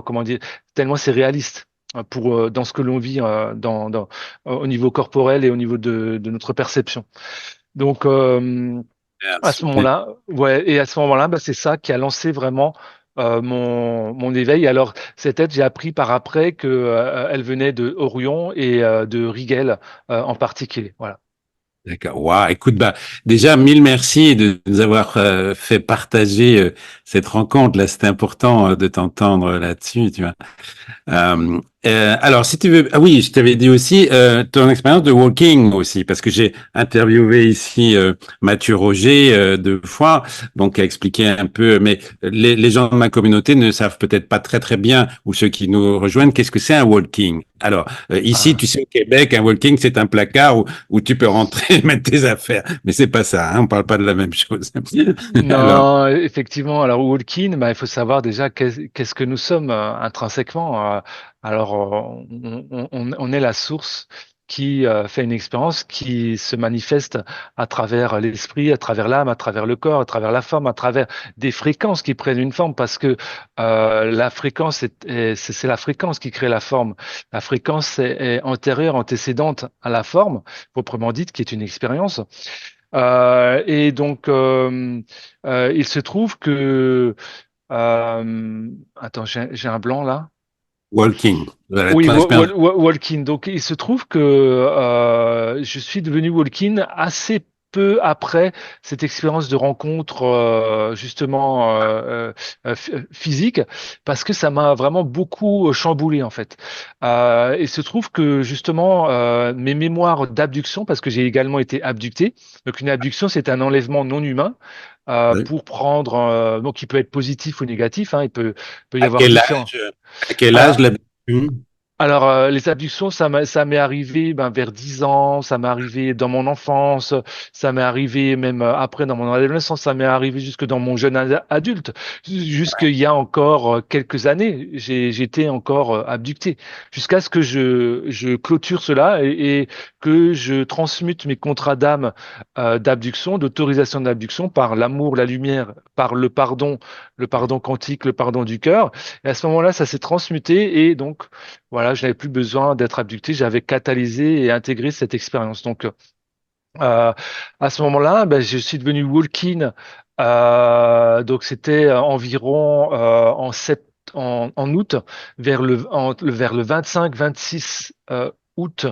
Comment dire, tellement c'est réaliste pour dans ce que l'on vit au niveau corporel et au niveau de notre perception. Donc Ah, à ce super. moment-là, ouais, et à ce moment-là, bah, c'est ça qui a lancé vraiment mon éveil. Alors, cette aide, j'ai appris par après que elle venait de Orion et de Rigel en particulier. Voilà. D'accord. Waouh. Écoute, bah, déjà, mille merci de nous avoir fait partager cette rencontre. Là, c'était important de t'entendre là-dessus, tu vois. Alors, si tu veux, ah oui, je t'avais dit aussi ton expérience de walking aussi, parce que j'ai interviewé ici Mathieu Roger deux fois, donc qui a expliqué un peu, mais les gens de ma communauté ne savent peut-être pas très très bien, ou ceux qui nous rejoignent, qu'est-ce que c'est un walking. Alors, ici, Ah. tu sais, au Québec, un walking, c'est un placard où tu peux rentrer et mettre tes affaires, mais c'est pas ça, hein, on parle pas de la même chose. Alors, Non, effectivement. Alors, Walking, bah, il faut savoir déjà qu'est-ce que nous sommes intrinsèquement. Alors, on est la source. qui fait une expérience qui se manifeste à travers l'esprit, à travers l'âme, à travers le corps, à travers la forme, à travers des fréquences qui prennent une forme, parce que la fréquence, c'est la fréquence qui crée la forme. La fréquence est antérieure, antécédente à la forme, proprement dite, qui est une expérience. Et donc, il se trouve que... attends, j'ai un blanc là. Walking, la Oui, expérience. Walking. Donc, il se trouve que je suis devenu Walking assez peu après cette expérience de rencontre justement physique, parce que ça m'a vraiment beaucoup chamboulé en fait. Il se trouve que justement mes mémoires d'abduction, parce que j'ai également été abducté. Donc, une abduction, c'est un enlèvement non humain. Oui. Pour prendre, donc il peut être positif ou négatif, hein, peut y À avoir quel différents. âge, à quel âge Alors, la... alors, les abductions, ça m'est arrivé ben, vers 10 ans, ça m'est arrivé dans mon enfance, ça m'est arrivé même après dans mon adolescence, ça m'est arrivé jusque dans mon jeune adulte. Jusqu'il y a encore quelques années, j'étais encore abducté. Jusqu'à ce que je clôture cela et que je transmute mes contrats d'âme d'abduction, d'autorisation d'abduction par l'amour, la lumière, par le pardon quantique, le pardon du cœur. Et à ce moment-là, ça s'est transmuté et donc voilà, je n'avais plus besoin d'être abducté, j'avais catalysé et intégré cette expérience. Donc, à ce moment-là, ben, je suis devenu walk-in. Donc, c'était environ en août, vers le 25-26 août.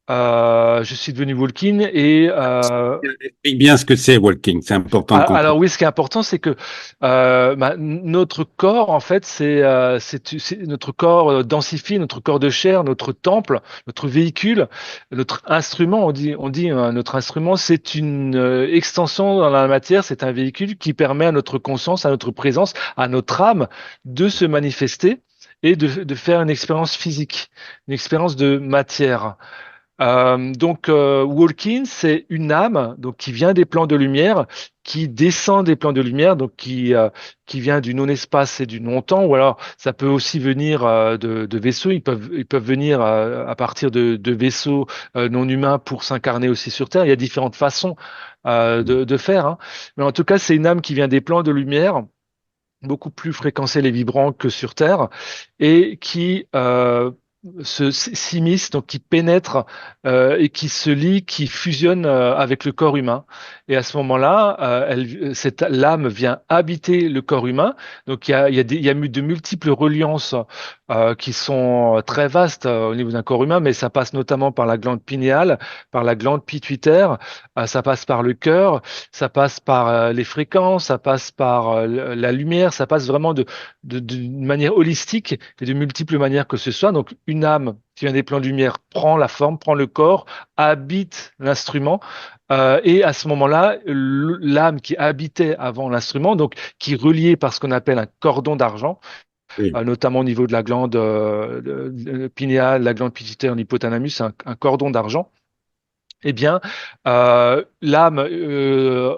Je suis devenu walk-in et Explique bien ce que c'est walking, c'est important de comprendre. alors oui, ce qui est important, c'est que notre corps, en fait, notre corps densifie, notre corps de chair, notre temple, notre véhicule, notre instrument. On dit notre instrument, c'est une extension dans la matière, c'est un véhicule qui permet à notre conscience, à notre présence, à notre âme de se manifester et de faire une expérience physique, une expérience de matière. Donc, Walking, c'est une âme donc qui vient des plans de lumière, qui descend des plans de lumière, donc qui vient du non-espace et du non-temps, ou alors ça peut aussi venir de vaisseaux. Ils peuvent venir à partir de vaisseaux non humains pour s'incarner aussi sur Terre. Il y a différentes façons de faire, hein. Mais en tout cas, c'est une âme qui vient des plans de lumière, beaucoup plus fréquentiels et vibrants que sur Terre, et qui s'immisce, donc qui pénètre et qui se lie, qui fusionne avec le corps humain. Et à ce moment-là, cette l'âme vient habiter le corps humain. Donc il y a de multiples reliances qui sont très vastes au niveau d'un corps humain, mais ça passe notamment par la glande pinéale, par la glande pituitaire, ça passe par le cœur, ça passe par les fréquences, ça passe par la lumière, ça passe vraiment d'une manière holistique et de multiples manières que ce soit. Donc, une âme qui vient des plans de lumière prend la forme, prend le corps, habite l'instrument. Et à ce moment-là, l'âme qui habitait avant l'instrument, donc qui est reliée par ce qu'on appelle un cordon d'argent, Oui. notamment au niveau de la glande pinéale, la glande pituitaire, l'hypothalamus, un cordon d'argent. Eh bien, l'âme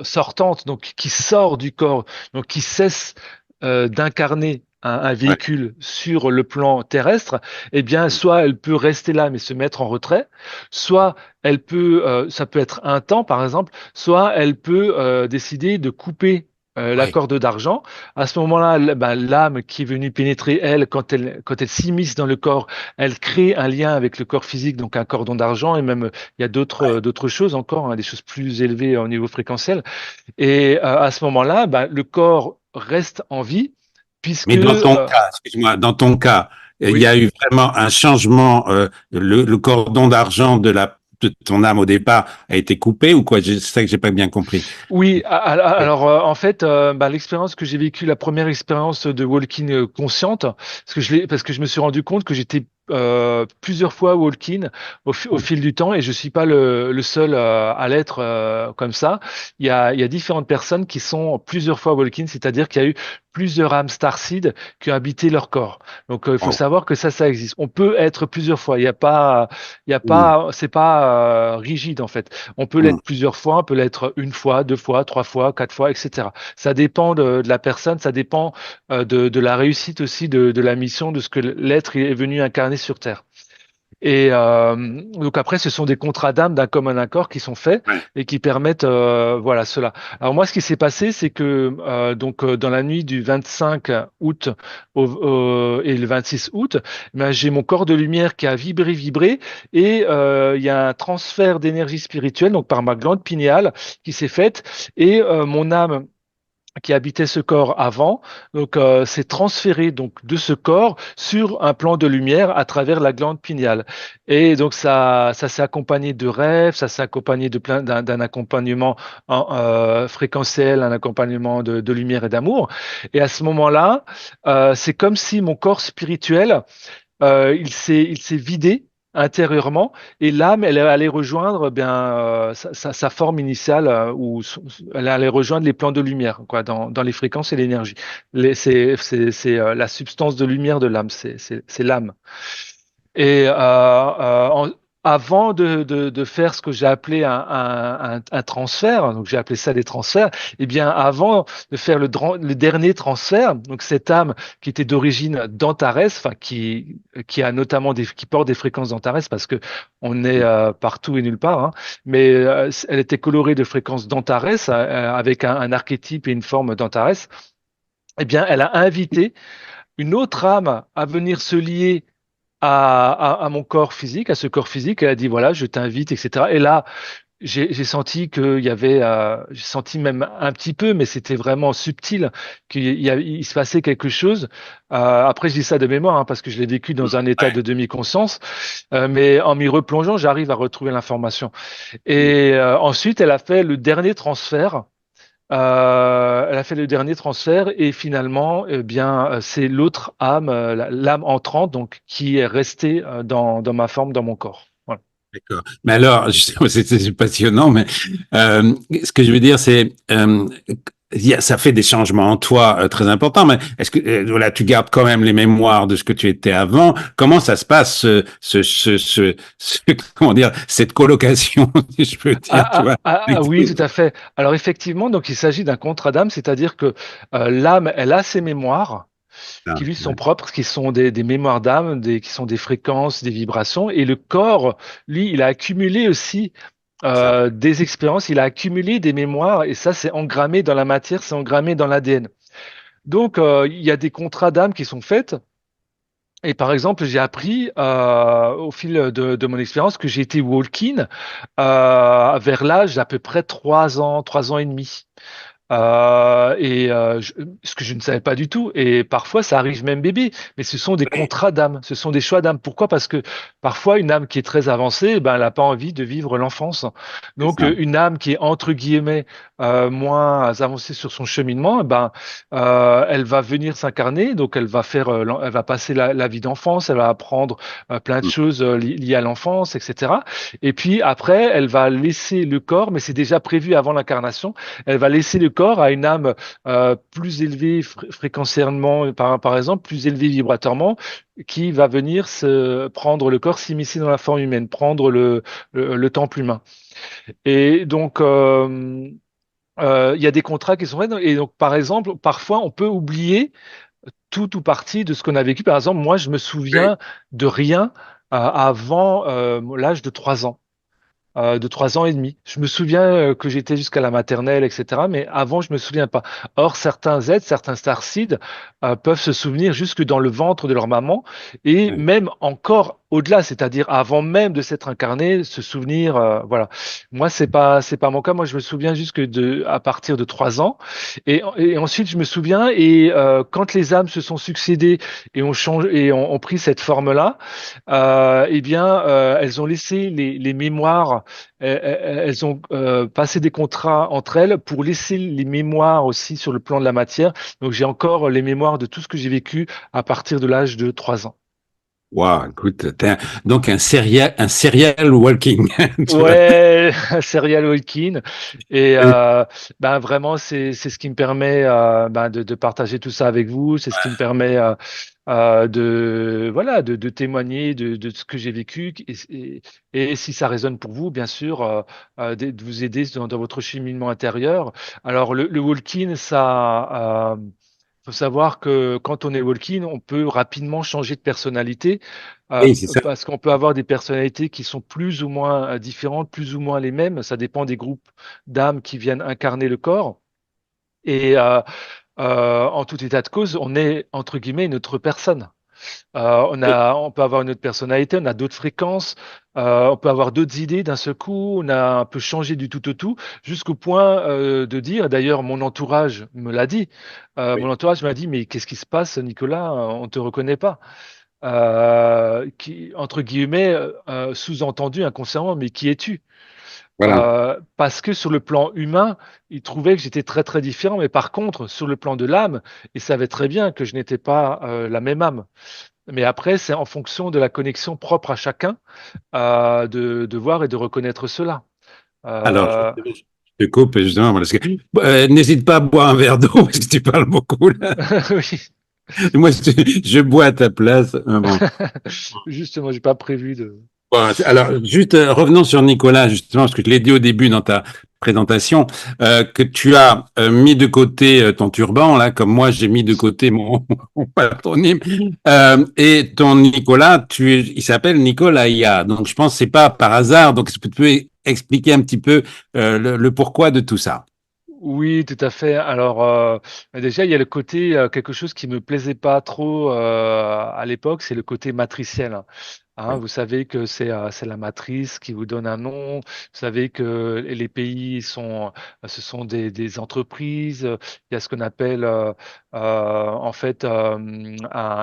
sortante, donc qui sort du corps, donc qui cesse d'incarner un Ouais. véhicule sur le plan terrestre, eh bien, soit elle peut rester là mais se mettre en retrait, soit ça peut être un temps par exemple, soit elle peut décider de couper la Ouais. corde d'argent. À ce moment-là, ben, l'âme qui est venue pénétrer elle, quand elle s'immisce dans le corps, elle crée un lien avec le corps physique, donc un cordon d'argent, et même il y a d'autres choses encore, hein, des choses plus élevées au niveau fréquentiel. Et à ce moment-là, ben, le corps reste en vie, puisque Mais dans ton cas, excuse-moi, dans ton cas, il y oui. a eu vraiment un changement. Le cordon d'argent de ton âme au départ a été coupé ou quoi? C'est ça que j'ai pas bien compris. Oui, alors en fait, bah, l'expérience que j'ai vécue, la première expérience de walking consciente, parce que je me suis rendu compte que j'étais plusieurs fois walking au fil du temps et je suis pas le seul à l'être comme ça. Il y a différentes personnes qui sont plusieurs fois walking, c'est-à-dire qu'il y a eu plusieurs âmes starseed qui ont habité leur corps. Donc il faut Wow. savoir que ça existe. On peut être plusieurs fois. Mm. C'est pas rigide en fait. On peut Mm. l'être plusieurs fois, on peut l'être une fois, deux fois, trois fois, quatre fois, etc. Ça dépend de la personne, ça dépend de la réussite aussi de la mission, de ce que l'être est venu incarner sur Terre. Et donc après, ce sont des contrats d'âme d'un commun accord qui sont faits Ouais. et qui permettent voilà cela. Alors moi, ce qui s'est passé, c'est que dans la nuit du 25 août et le 26 août, ben, j'ai mon corps de lumière qui a vibré, vibré, et il y a un transfert d'énergie spirituelle donc par ma glande pinéale qui s'est faite, et mon âme qui habitait ce corps avant, donc s'est transféré donc de ce corps sur un plan de lumière à travers la glande pinéale. Et donc ça s'est accompagné de rêves, ça s'est accompagné de d'un accompagnement fréquentiel, un accompagnement de lumière et d'amour. Et à ce moment-là, c'est comme si mon corps spirituel il s'est vidé intérieurement, et l'âme, elle est allée rejoindre bien sa forme initiale, elle est allée rejoindre les plans de lumière, quoi, dans les fréquences et l'énergie. C'est la substance de lumière de l'âme, c'est l'âme. Et avant de faire ce que j'ai appelé un transfert, donc j'ai appelé ça des transferts, et bien avant de faire le dernier transfert, donc cette âme qui était d'origine d'Antares, enfin qui a notamment qui porte des fréquences d'Antares parce que on est partout et nulle part, hein, mais elle était colorée de fréquences d'Antares avec un archétype et une forme d'Antares. Eh bien, elle a invité une autre âme à venir se lier à mon corps physique, à ce corps physique. Elle a dit, voilà, je t'invite, etc. Et là, j'ai senti qu'il y avait, j'ai senti même un petit peu, mais c'était vraiment subtil, il se passait quelque chose. Après, je dis ça de mémoire, hein, parce que je l'ai vécu dans un état Ouais. de demi-conscience, mais en m'y replongeant, j'arrive à retrouver l'information. Mm. Et ensuite, elle a fait le dernier transfert. Elle a fait le dernier transfert, et finalement, eh bien, c'est l'autre âme, l'âme entrante, donc, qui est restée dans ma forme, dans mon corps. Voilà. D'accord. Mais alors, justement, c'est passionnant, mais ce que je veux dire, c'est ça fait des changements en toi très importants, mais est-ce que voilà, tu gardes quand même les mémoires de ce que tu étais avant? Comment ça se passe, comment dire, cette colocation, si je peux dire, tu vois? Oui, tout à fait. Alors effectivement, donc il s'agit d'un contrat d'âme, c'est-à-dire que l'âme, elle a ses mémoires Ah, qui lui sont ouais, propres, qui sont des mémoires d'âme, qui sont des fréquences, des vibrations, et le corps, lui, il a accumulé aussi ça. des expériences, il a accumulé des mémoires, et ça, c'est engrammé dans la matière, c'est engrammé dans l'ADN. Donc, il y a des contrats d'âme qui sont faits. Et par exemple, j'ai appris au fil de mon expérience que j'ai été walk-in vers l'âge d'à peu près 3 ans et demi. Ce que je ne savais pas du tout. Et parfois, ça arrive même bébé. Mais ce sont des Oui, contrats d'âme, ce sont des choix d'âme. Pourquoi? Parce que parfois, une âme qui est très avancée, ben, elle n'a pas envie de vivre l'enfance. c'est Donc, ça. une âme qui est entre guillemets moins avancée sur son cheminement, ben, elle va venir s'incarner. Donc, elle va faire, elle va passer la vie d'enfance, elle va apprendre plein de Mm. choses liées à l'enfance, etc. Et puis après, elle va laisser le corps, mais c'est déjà prévu avant l'incarnation, elle va laisser le corps à une âme plus élevée fréquentiellement, par exemple, plus élevée vibratoirement, qui va venir se prendre le corps, s'immiscer dans la forme humaine, prendre le temple humain. Et donc, il y a des contrats qui sont faits. Et donc, par exemple, parfois, on peut oublier tout ou partie de ce qu'on a vécu. Par exemple, moi, je me Oui. souviens de rien avant l'âge de 3 ans, de 3 ans et demi. Je me souviens que j'étais jusqu'à la maternelle, etc. Mais avant, je me souviens pas. Or, certains êtres, certains starseeds peuvent se souvenir jusque dans le ventre de leur maman, et Oui. même encore au-delà, c'est-à-dire avant même de s'être incarné, se souvenir. Voilà. Moi, c'est pas mon cas. Moi, je me souviens jusque à partir de 3 ans, et ensuite je me souviens. Et quand les âmes se sont succédées et ont changé et ont pris cette forme-là, eh bien, elles ont laissé les mémoires, elles ont passé des contrats entre elles pour laisser les mémoires aussi sur le plan de la matière. Donc, j'ai encore les mémoires de tout ce que j'ai vécu à partir de l'âge de 3 ans. Wow, écoute, donc un serial walking, tu vois. Ouais, serial walking. Et ben vraiment, c'est ce qui me permet ben de partager tout ça avec vous. C'est ce qui me permet de voilà de témoigner de ce que j'ai vécu. Et si ça résonne pour vous, bien sûr, de vous aider dans votre cheminement intérieur. Alors le walking, faut savoir que quand on est walking, on peut rapidement changer de personnalité Oui, c'est ça. parce qu'on peut avoir des personnalités qui sont plus ou moins différentes, plus ou moins les mêmes. Ça dépend des groupes d'âmes qui viennent incarner le corps. Et en tout état de cause, on est entre guillemets une autre personne. On peut avoir une autre personnalité, on a d'autres fréquences, on peut avoir d'autres idées d'un seul coup, on a un peu changé du tout au tout, jusqu'au point de dire, d'ailleurs mon entourage me l'a dit, mon Oui. entourage m'a dit, mais qu'est-ce qui se passe, Nicolas, on ne te reconnaît pas. Entre guillemets, sous-entendu inconsciemment, mais qui es-tu? Voilà. Parce que sur le plan humain, il trouvait que j'étais très très différent, mais par contre, sur le plan de l'âme, il savait très bien que je n'étais pas la même âme. Mais après, c'est en fonction de la connexion propre à chacun de voir et de reconnaître cela. Alors, Euh, je te coupe justement parce que n'hésite pas à boire un verre d'eau parce que tu parles beaucoup là. oui, Moi, je bois à ta place. Bon. justement, j'ai pas prévu de. Bon, alors, juste revenons sur Nicolas, justement, parce que je l'ai dit au début dans ta présentation, que tu as mis de côté ton turban, là, comme moi, j'ai mis de côté mon patronyme. Et ton Nicolas, il s'appelle Nicolas. Donc, je pense que c'est pas par hasard. Donc, est-ce que tu peux expliquer un petit peu le pourquoi de tout ça? Oui, tout à fait. Alors, déjà, il y a le côté, quelque chose qui me plaisait pas trop à l'époque, c'est le côté matriciel. Hein, Oui. vous savez que c'est la matrice qui vous donne un nom. Vous savez que les pays ce sont des entreprises. Il y a ce qu'on appelle, en fait,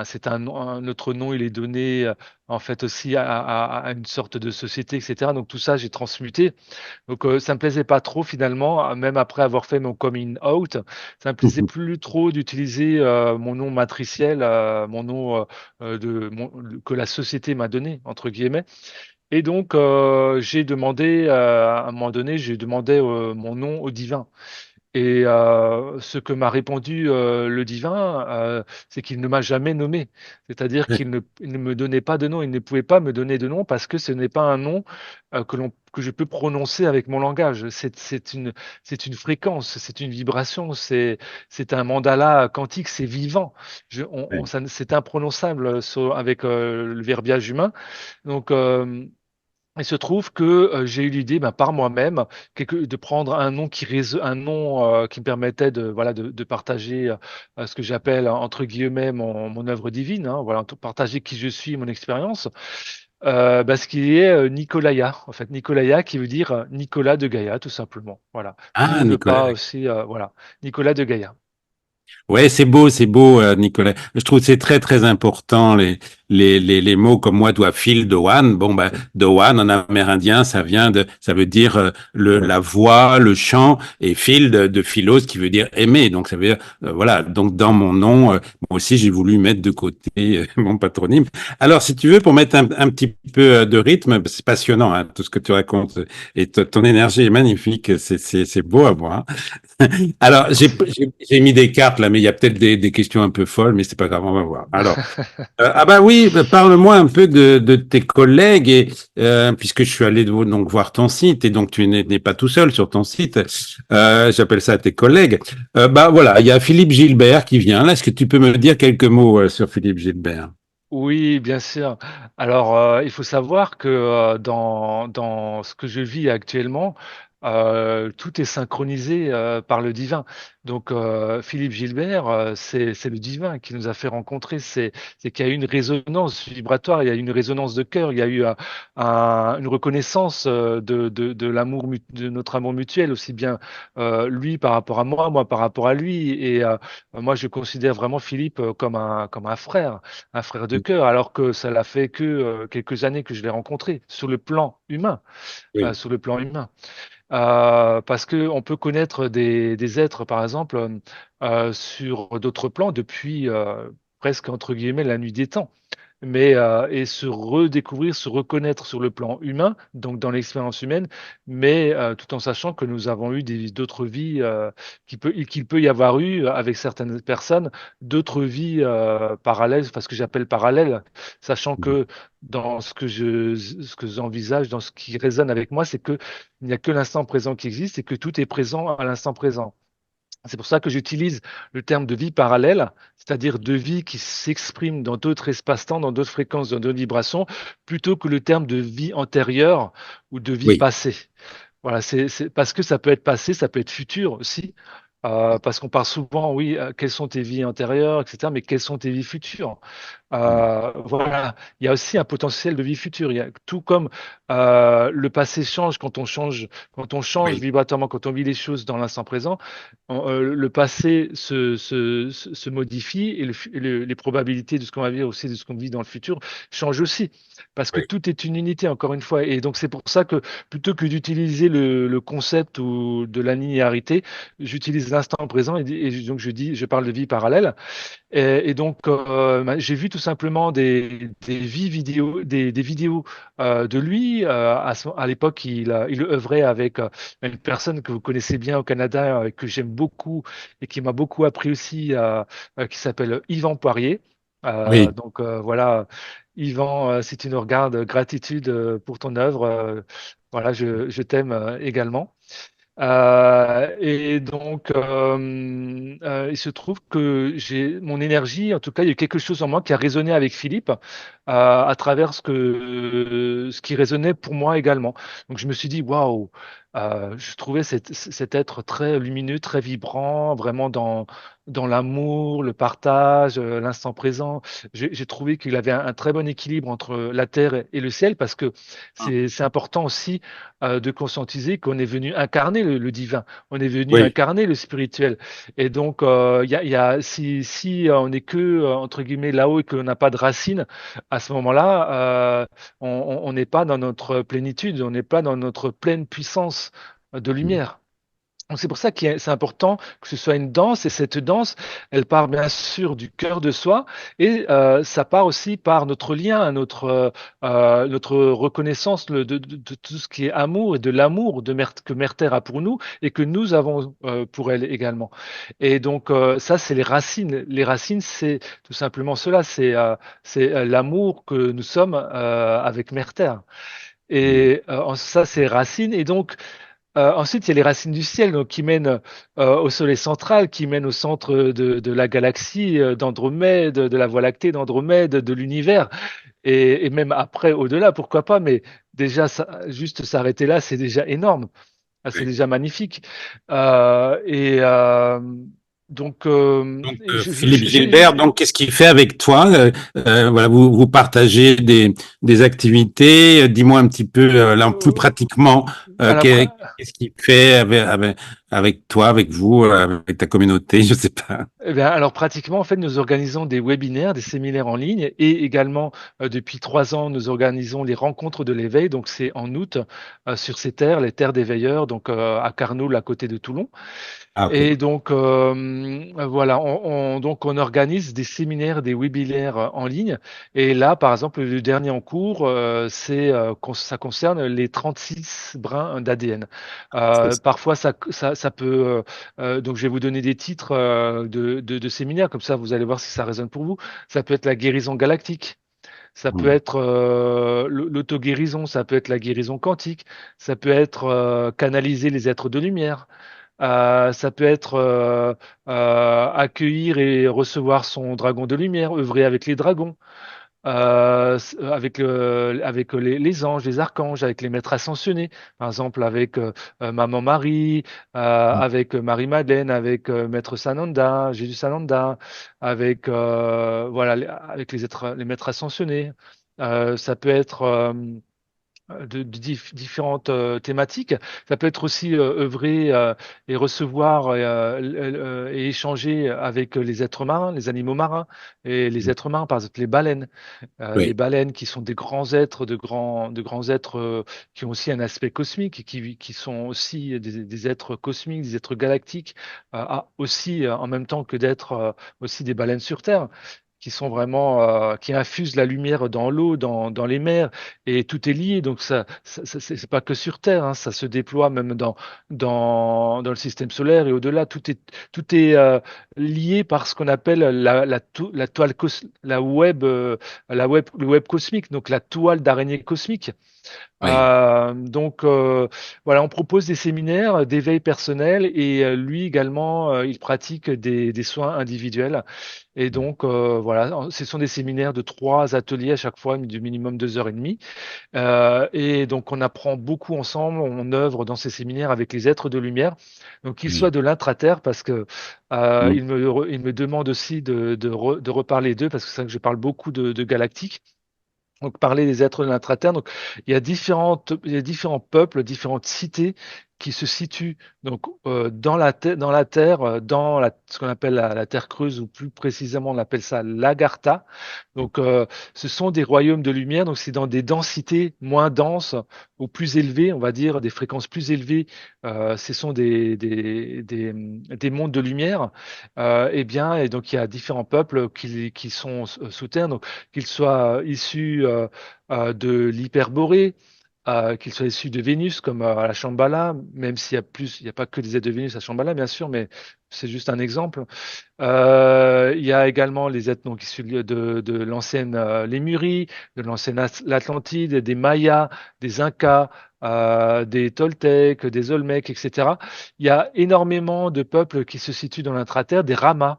c'est un autre nom. Il est donné en fait aussi à une sorte de société, etc. Donc tout ça, j'ai transmuté. Donc ça me plaisait pas trop finalement, même après avoir fait mon coming out, ça me plaisait plus trop d'utiliser mon nom matriciel, mon nom que la société m'a donné entre guillemets. Et donc j'ai demandé à un moment donné, j'ai demandé mon nom au divin. Et ce que m'a répondu le divin, c'est qu'il ne m'a jamais nommé. C'est-à-dire il ne me donnait pas de nom, il ne pouvait pas me donner de nom parce que ce n'est pas un nom que je peux prononcer avec mon langage. C'est une fréquence, c'est une vibration, c'est un mandala quantique, c'est vivant. C'est imprononçable avec le verbiage humain. Donc, il se trouve que j'ai eu l'idée, ben, par moi-même, de prendre un nom un nom qui me permettait de voilà de partager ce que j'appelle entre guillemets mon œuvre divine, hein, voilà, de partager qui je suis, mon expérience. Ce qui est Nicolaya, en fait, Nicolaya qui veut dire Nicolas de Gaïa, tout simplement. Voilà. Qui Ah, ne veut pas Nicolas. aussi, voilà, Nicolas de Gaïa. Ouais, c'est beau, Nicolas. Je trouve que c'est très, très important, les mots comme moi, toi, Phil Doan. Bon, ben, Doan, en amérindien, ça veut dire la voix, le chant, et Phil de philos, qui veut dire aimer. Donc, ça veut dire, voilà. Donc, dans mon nom, moi aussi, j'ai voulu mettre de côté mon patronyme. Alors, si tu veux, pour mettre un petit peu de rythme, c'est passionnant, hein, tout ce que tu racontes, et ton énergie est magnifique, c'est beau à voir. Alors, Merci. j'ai mis des cartes là, mais il y a peut-être des questions un peu folles, mais c'est pas grave, on va voir. Alors, ah bah oui, bah, parle-moi un peu de tes collègues et puisque je suis allé donc voir ton site et donc tu n'es pas tout seul sur ton site. J'appelle ça tes collègues. Bah voilà, il y a Philippe Gilbert qui vient là. Est-ce que tu peux me dire quelques mots sur Philippe Gilbert? Oui, bien sûr. Alors, il faut savoir que dans ce que je vis actuellement, tout est synchronisé par le divin. Donc, Philippe Gilbert, c'est le divin qui nous a fait rencontrer. C'est qu'il y a eu une résonance vibratoire, il y a eu une résonance de cœur, il y a eu une reconnaissance de l'amour, de notre amour mutuel, aussi bien lui par rapport à moi, moi par rapport à lui. Et moi, je considère vraiment Philippe comme un frère de cœur, alors que ça l'a fait que quelques années que je l'ai rencontré sur le plan humain, Oui. sur le plan humain. Parce que on peut connaître des êtres, par exemple, sur d'autres plans depuis presque entre guillemets la nuit des temps. Mais et se redécouvrir, se reconnaître sur le plan humain, donc dans l'expérience humaine, mais tout en sachant que nous avons eu d'autres vies, qu'il peut y avoir eu avec certaines personnes, d'autres vies parallèles, enfin ce que j'appelle parallèles, sachant que dans ce que j'envisage, dans ce qui résonne avec moi, c'est que il n'y a que l'instant présent qui existe et que tout est présent à l'instant présent. C'est pour ça que j'utilise le terme de vie parallèle, c'est-à-dire de vie qui s'exprime dans d'autres espaces-temps, dans d'autres fréquences, dans d'autres vibrations, plutôt que le terme de vie antérieure ou de vie Oui, passée. Voilà, parce que ça peut être passé, ça peut être futur aussi. Parce qu'on parle souvent, oui, quelles sont tes vies antérieures, etc., mais quelles sont tes vies futures? Voilà, il y a aussi un potentiel de vie future. Tout comme le passé change, quand on change oui, vibratoirement, quand on vit les choses dans l'instant présent, le passé se modifie et les probabilités de ce qu'on va vivre aussi, de ce qu'on vit dans le futur, changent aussi. Parce que oui, tout est une unité, encore une fois. Et donc, c'est pour ça que plutôt que d'utiliser le concept ou de la linéarité, j'utilise l'instant présent et donc je parle de vie parallèle. Et donc, j'ai vu tout simplement des vidéos, des vidéos de lui. À l'époque, il œuvrait avec une personne que vous connaissez bien au Canada, que j'aime beaucoup et qui m'a beaucoup appris aussi, qui s'appelle Yvan Poirier. oui. Voilà, Yvan, si tu nous regardes, gratitude pour ton œuvre. Voilà, je t'aime également. Et donc, il se trouve que j'ai mon énergie, en tout cas, il y a quelque chose en moi qui a résonné avec Philippe à travers ce qui résonnait pour moi également. Donc, je me suis dit, waouh, je trouvais cet être très lumineux, très vibrant, vraiment dans l'amour, le partage, l'instant présent. J'ai trouvé qu'il avait un très bon équilibre entre la terre et le ciel parce que Ah, c'est important aussi de conscientiser qu'on est venu incarner le divin, on est venu oui. incarner le spirituel. Et donc, si on n'est que, entre guillemets, là-haut et qu'on n'a pas de racines, à ce moment-là, on n'est pas dans notre plénitude, on n'est pas dans notre pleine puissance de lumière. Donc c'est pour ça que c'est important que ce soit une danse, et cette danse, elle part bien sûr du cœur de soi, et ça part aussi par notre lien, notre reconnaissance de tout ce qui est amour et de l'amour que Mère Terre a pour nous et que nous avons pour elle également. Et donc ça, c'est les racines. Les racines, c'est tout simplement cela, c'est l'amour que nous sommes avec Mère Terre. Et ça, c'est racines. Et donc, ensuite, il y a les racines du ciel donc, qui mènent au soleil central, qui mènent au centre de la galaxie d'Andromède, de la Voie lactée d'Andromède, de l'univers, et même après, au-delà, pourquoi pas, mais déjà, juste s'arrêter là, c'est déjà énorme. Ah, c'est Oui. déjà magnifique. Et donc, Donc, Philippe Gilbert, donc, qu'est-ce qu'il fait avec toi? Voilà, vous partagez des activités. Dis-moi un petit peu, là, plus euh, pratiquement, alors, qu'est-ce qu'il fait avec toi, avec vous, avec ta communauté, je sais pas. eh bien, alors pratiquement, en fait, nous organisons des webinaires, des séminaires en ligne et également, depuis 3 ans, nous organisons les rencontres de l'éveil. Donc, c'est en août sur ces terres, les terres des veilleurs, donc à Carnoul, à côté de Toulon. Ah, ok. Et donc, voilà, donc on organise des séminaires, des webinaires en ligne. Et là, par exemple, le dernier en cours, ça concerne les 36 brins d'ADN. Parfois, ça peut. Donc, je vais vous donner des titres de séminaires, comme ça, vous allez voir si ça résonne pour vous. Ça peut être la guérison galactique. Ça peut Hmm. être l'auto-guérison, ça peut être la guérison quantique, ça peut être canaliser les êtres de lumière. Ça peut être accueillir et recevoir son dragon de lumière, œuvrer avec les dragons, avec les anges, les archanges, avec les maîtres ascensionnés, par exemple avec Maman Marie, avec Marie-Madeleine, avec Maître Sananda, Jésus Sananda, avec voilà, avec les maîtres ascensionnés. Ça peut être différentes thématiques. Ça peut être aussi œuvrer et recevoir et échanger avec les êtres marins, les animaux marins et les êtres marins, par exemple les baleines. Les Oui. baleines qui sont des grands êtres, de grands êtres qui ont aussi un aspect cosmique et qui sont aussi des êtres cosmiques, des êtres galactiques, aussi en même temps que d'être aussi des baleines sur Terre qui sont vraiment qui infusent la lumière dans l'eau, dans les mers, et tout est lié. Donc c'est pas que sur Terre, hein, ça se déploie même dans le système solaire et au-delà. Tout est lié par ce qu'on appelle la toile le web cosmique, donc la toile d'araignée cosmique. Oui. Voilà, on propose des séminaires d'éveil personnel et lui également, il pratique des soins individuels. Et donc, voilà, ce sont des séminaires de 3 ateliers à chaque fois, du minimum 2 heures et demie. Et donc, on apprend beaucoup ensemble, on œuvre dans ces séminaires avec les êtres de lumière, donc qu'ils soient Oui. de l'intraterre, parce que Mm. il me demande aussi de reparler d'eux, parce que c'est vrai que je parle beaucoup de galactiques. Donc, parler des êtres de l'intraterre. Donc, il y a différents peuples, différentes cités qui se situent donc dans la terre, ce qu'on appelle la terre creuse, ou plus précisément, on appelle ça l'Agartha. Donc, ce sont des royaumes de lumière. Donc, c'est dans des densités moins denses ou plus élevées, on va dire, des fréquences plus élevées. Ce sont des mondes de lumière. Et donc, il y a différents peuples qui sont sous terre. Donc, qu'ils soient issus de l'Hyperborée, qu'ils soient issus de Vénus, comme à la Shambhala, même s'il y a plus, il n'y a pas que des êtres de Vénus à Shambhala, bien sûr, mais c'est juste un exemple. Il y a également les êtres donc issus de l'ancienne Lémurie, de l'ancienne l'Atlantide, des Mayas, des Incas, des Toltecs, des Olmecs, etc. Il y a énormément de peuples qui se situent dans l'intraterre, des Ramas.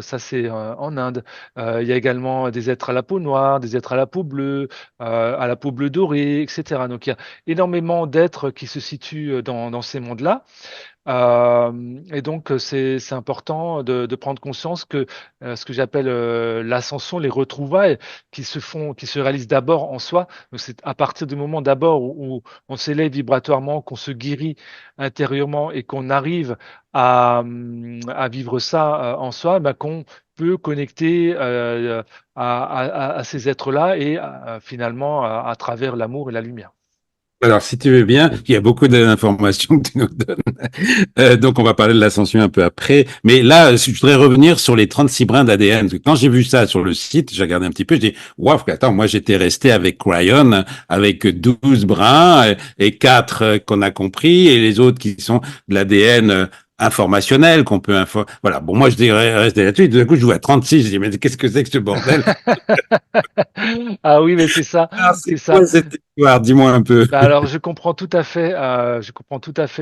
Ça, c'est en Inde. Il y a également des êtres à la peau noire, des êtres à la peau bleue dorée, etc. Donc, il y a énormément d'êtres qui se situent dans ces mondes-là. Et donc, c'est important de prendre conscience que ce que j'appelle l'ascension, les retrouvailles qui se réalisent d'abord en soi. Donc, c'est à partir du moment d'abord où on s'élève vibratoirement, qu'on se guérit intérieurement et qu'on arrive à vivre ça en soi, ben, qu'on peut connecter à ces êtres-là et finalement à travers l'amour et la lumière. Alors, si tu veux bien, il y a beaucoup d'informations que tu nous donnes. Donc, on va parler de l'ascension un peu après. Mais là, je voudrais revenir sur les 36 brins d'ADN. Parce que quand j'ai vu ça sur le site, j'ai regardé un petit peu, je dis, waouh, attends, moi, j'étais resté avec Cryon, avec 12 brins et 4 qu'on a compris, et les autres qui sont de l'ADN informationnel qu'on peut voilà. Bon, moi, je dirais rester là-dessus. Tout d'un coup, je vois 36. Je dis, mais qu'est-ce que c'est que ce bordel? Ah oui, mais c'est ça, Ah, c'est c'est ça. quoi cette histoire? Dis-moi un peu. Bah alors, je comprends tout à fait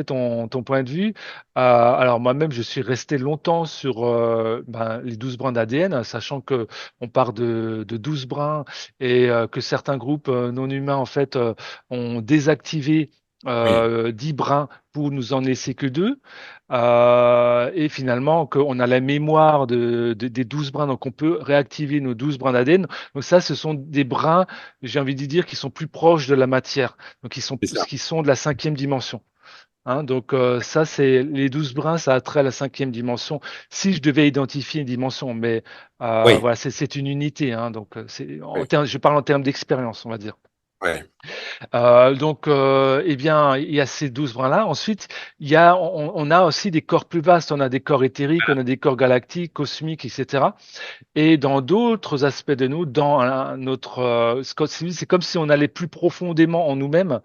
ton point de vue. Alors moi-même, je suis resté longtemps sur les 12 brins d'ADN, sachant que on part de 12 brins et que certains groupes non humains en fait ont désactivé Oui, 10 brins pour nous en laisser que deux. Et finalement, qu'on a la mémoire des 12 brins, donc on peut réactiver nos 12 brins d'ADN. Donc ça, ce sont des brins, j'ai envie de dire, qui sont plus proches de la matière, donc c'est ça. qui sont de la cinquième dimension. Hein, donc ça, c'est les 12 brins, ça a trait à la cinquième dimension. Si je devais identifier une dimension, mais Oui, voilà, c'est une unité. Hein, donc oui, je parle en termes d'expérience, on va dire. oui. Eh bien, il y a ces 12 brins-là. Ensuite, on a aussi des corps plus vastes. On a des corps éthériques, on a des corps galactiques, cosmiques, etc. Et dans d'autres aspects de nous, dans notre, c'est comme si on allait plus profondément en nous-mêmes.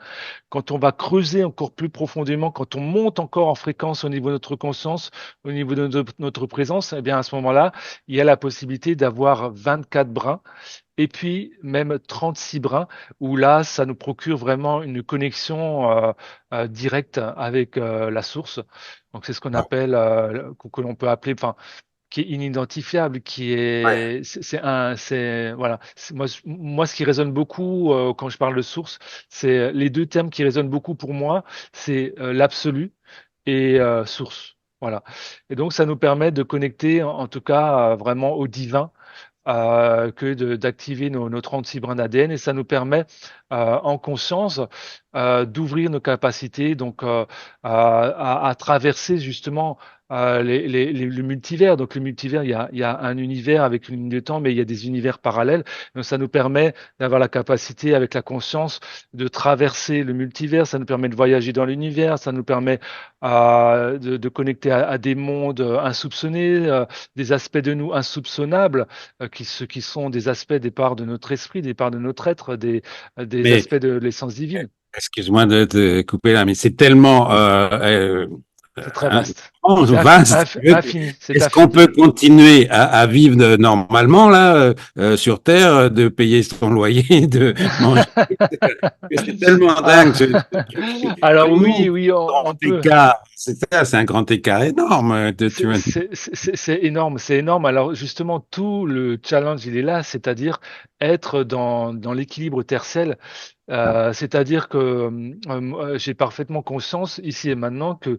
Quand on va creuser encore plus profondément, quand on monte encore en fréquence au niveau de notre conscience, au niveau de notre présence, eh bien, à ce moment-là, il y a la possibilité d'avoir 24 brins et puis même 36 brins, où là, ça nous procure vraiment une connexion directe avec la source. Donc c'est ce qu'on Wow. appelle, que l'on peut appeler, enfin, qui est inidentifiable, qui Ouais, est, voilà. Moi, ce qui résonne beaucoup quand je parle de source, c'est les deux termes qui résonnent beaucoup pour moi, c'est l'absolu et source. Voilà. Et donc, ça nous permet de connecter, en tout cas, vraiment au divin d'activer nos 36 brins d'ADN et ça nous permet en conscience d'ouvrir nos capacités donc à traverser justement le multivers. Donc le multivers, il y a un univers avec une ligne de temps, mais il y a des univers parallèles. Donc ça nous permet d'avoir la capacité, avec la conscience, de traverser le multivers. Ça nous permet de voyager dans l'univers. Ça nous permet de connecter à des mondes insoupçonnés, des aspects de nous insoupçonnables, qui sont des aspects, des parts de notre esprit, des parts de notre être, des Mais aspects de l'essence divine. excuse-moi de te couper là, mais c'est tellement C'est très un- vaste. C'est vaste. infini. C'est Est-ce qu'on peut infini. continuer à vivre normalement là sur Terre, de payer son loyer, de manger? C'est tellement dingue Alors comment oui, oui, grand on peut. écart. C'est ça, c'est un grand écart énorme. Tu vois. C'est énorme, c'est énorme. Alors justement, tout le challenge, il est là, c'est-à-dire être dans l'équilibre tertiel. C'est-à-dire que j'ai parfaitement conscience ici et maintenant que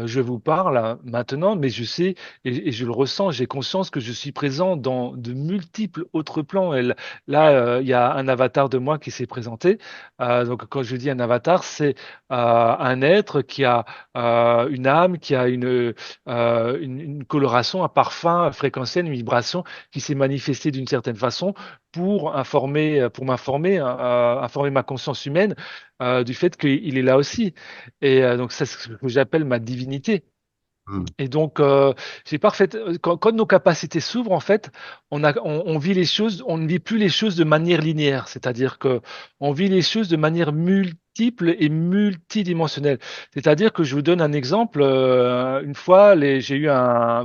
je vous parle maintenant, mais je sais et je le ressens, j'ai conscience que je suis présent dans de multiples autres plans. Là, il y a un avatar de moi qui s'est présenté. Donc quand je dis un avatar, c'est un être qui a une âme, qui a une coloration, un parfum fréquentiel, une vibration qui s'est manifestée d'une certaine façon pour m'informer, informer ma conscience humaine du fait qu'il est là aussi. Et donc, c'est ce que j'appelle ma divinité. Hmm. Et donc, j'ai parfait. Quand nos capacités s'ouvrent, en fait, on vit les choses, on ne vit plus les choses de manière linéaire. C'est-à-dire que on vit les choses de manière multiple et multidimensionnelle. C'est-à-dire que je vous donne un exemple. Une fois, j'ai eu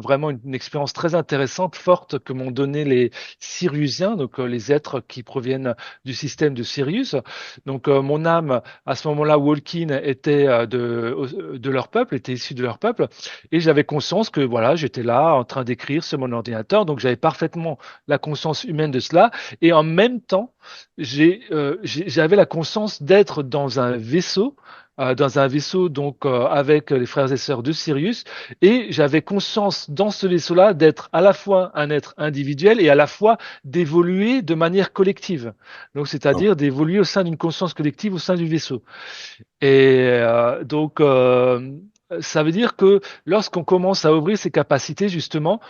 vraiment une expérience très intéressante, forte, que m'ont donné les Siriusiens, donc les êtres qui proviennent du système de Sirius. Donc, mon âme, à ce moment-là, Walkin était de leur peuple, était issue de leur peuple. Et j'avais conscience que voilà, j'étais là en train d'écrire sur mon ordinateur, donc j'avais parfaitement la conscience humaine de cela. Et en même temps, j'avais la conscience d'être dans un vaisseau donc avec les frères et sœurs de Sirius, et j'avais conscience dans ce vaisseau-là d'être à la fois un être individuel et à la fois d'évoluer de manière collective. Donc Oh. c'est-à-dire d'évoluer au sein d'une conscience collective au sein du vaisseau. Et donc, ça veut dire que lorsqu'on commence à ouvrir ses capacités, justement,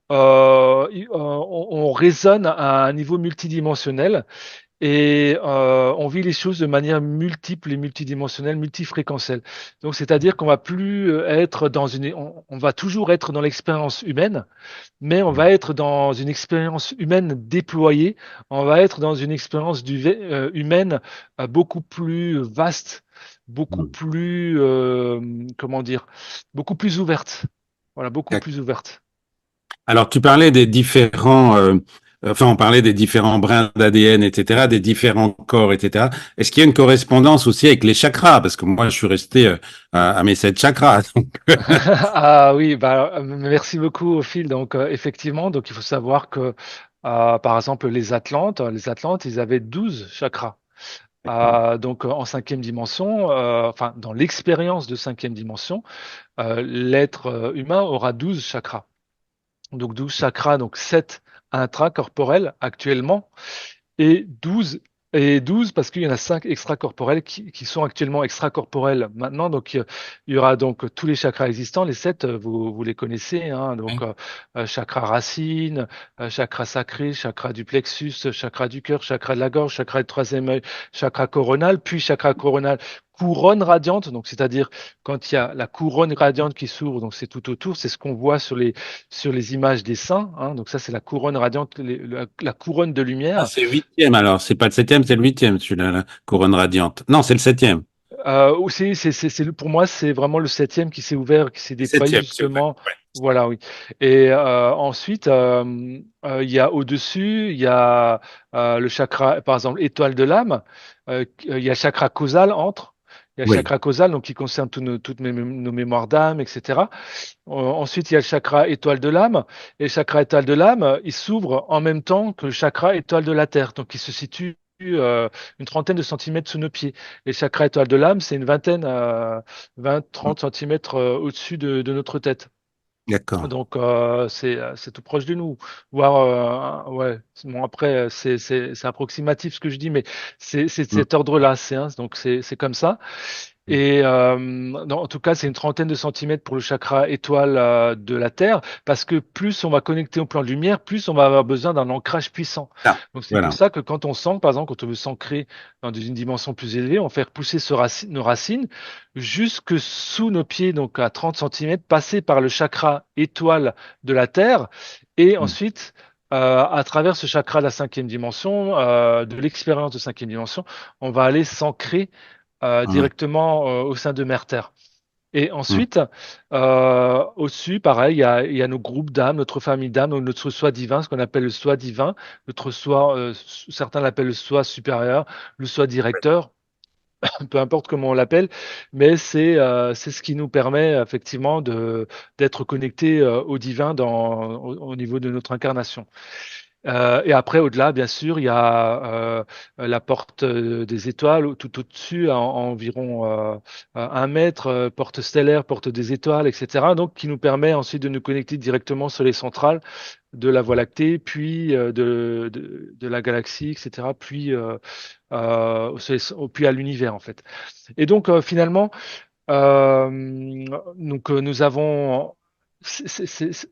on résonne à un niveau multidimensionnel et on vit les choses de manière multiple et multidimensionnelle, multifréquentielle. Donc, c'est-à-dire qu'on va plus être on va toujours être dans l'expérience humaine, mais on Hmm. va être dans une expérience humaine déployée. On va être dans une expérience humaine beaucoup plus vaste, beaucoup Hmm. plus, comment dire, beaucoup plus ouverte. Voilà, beaucoup plus ouverte. Alors, tu parlais des différents, enfin, on parlait des différents brins d'ADN, etc., des différents corps, etc. Est-ce qu'il y a une correspondance aussi avec les chakras? Parce que moi, je suis resté à mes 7 chakras. Donc, Ah oui, bah, merci beaucoup, Phil. Donc, effectivement, donc il faut savoir que, par exemple, les Atlantes, ils avaient 12 chakras. Donc, en cinquième dimension, enfin, dans l'expérience de cinquième dimension, l'être humain aura 12 chakras. Donc 12 chakras, donc 7 intracorporels actuellement, et 12 parce qu'il y en a 5 extracorporels qui sont actuellement extracorporels maintenant. Donc il y aura donc tous les chakras existants, les 7, vous les connaissez, hein, donc chakra racine, chakra sacré, chakra du plexus, chakra du cœur, chakra de la gorge, chakra du troisième œil, chakra coronal, puis chakra coronal couronne radiante, donc c'est-à-dire quand il y a la couronne radiante qui s'ouvre, donc c'est tout autour, c'est ce qu'on voit sur les images des saints, hein, donc ça c'est la couronne radiante, la couronne de ah, lumière. c'est huitième alors. C'est pas le septième, c'est le huitième, celui-là, la couronne radiante. Non, c'est le septième. Aussi, pour moi, c'est vraiment le septième qui s'est ouvert, qui s'est Le déployé septième, c'est vrai. justement. Ouais. Voilà, oui. Et ensuite, il y a au-dessus, il y a le chakra, par exemple, étoile de l'âme. Il y a le chakra causal entre. Il y a le Oui. chakra causal, donc qui concerne toutes nos mémoires d'âme, etc. Ensuite, il y a le chakra étoile de l'âme. Et le chakra étoile de l'âme, il s'ouvre en même temps que le chakra étoile de la Terre. Donc, il se situe une trentaine de centimètres sous nos pieds. Et le chakra étoile de l'âme, c'est une vingtaine, 20-30 centimètres au-dessus de notre tête. D'accord. Donc, c'est tout proche de nous. Voire, ouais, bon, après, c'est approximatif ce que je dis, mais c'est de Hmm. cet ordre-là. Donc, c'est comme ça. Mm. Et non, en tout cas, c'est une trentaine de centimètres pour le chakra étoile de la Terre, parce que plus on va connecter au plan de lumière, plus on va avoir besoin d'un ancrage puissant. Ah, Donc c'est pour voilà. ça que quand on s'ancre, par exemple, quand on veut s'ancrer dans une dimension plus élevée, on fait repousser nos racines jusque sous nos pieds, donc à 30 centimètres, passer par le chakra étoile de la Terre, et Mm. ensuite, à travers ce chakra de la cinquième dimension, de l'expérience de cinquième dimension, on va aller s'ancrer Ouais. directement au sein de Mère Terre. Et Mm. ensuite, au-dessus, pareil, il y a nos groupes d'âmes, notre famille d'âmes, donc notre soi divin, ce qu'on appelle le soi divin, notre soi, certains l'appellent le soi supérieur, le soi directeur, peu importe comment on l'appelle, mais c'est ce qui nous permet effectivement d'être connecté au divin au niveau de notre incarnation. Et après, au-delà, bien sûr, il y a la porte des étoiles, tout au-dessus, à environ 1 mètre, porte stellaire, porte des étoiles, etc. Donc, qui nous permet ensuite de nous connecter directement sur les centrales de la Voie lactée, puis de la galaxie, etc. Puis, puis à l'univers, en fait. Et donc, finalement, nous avons,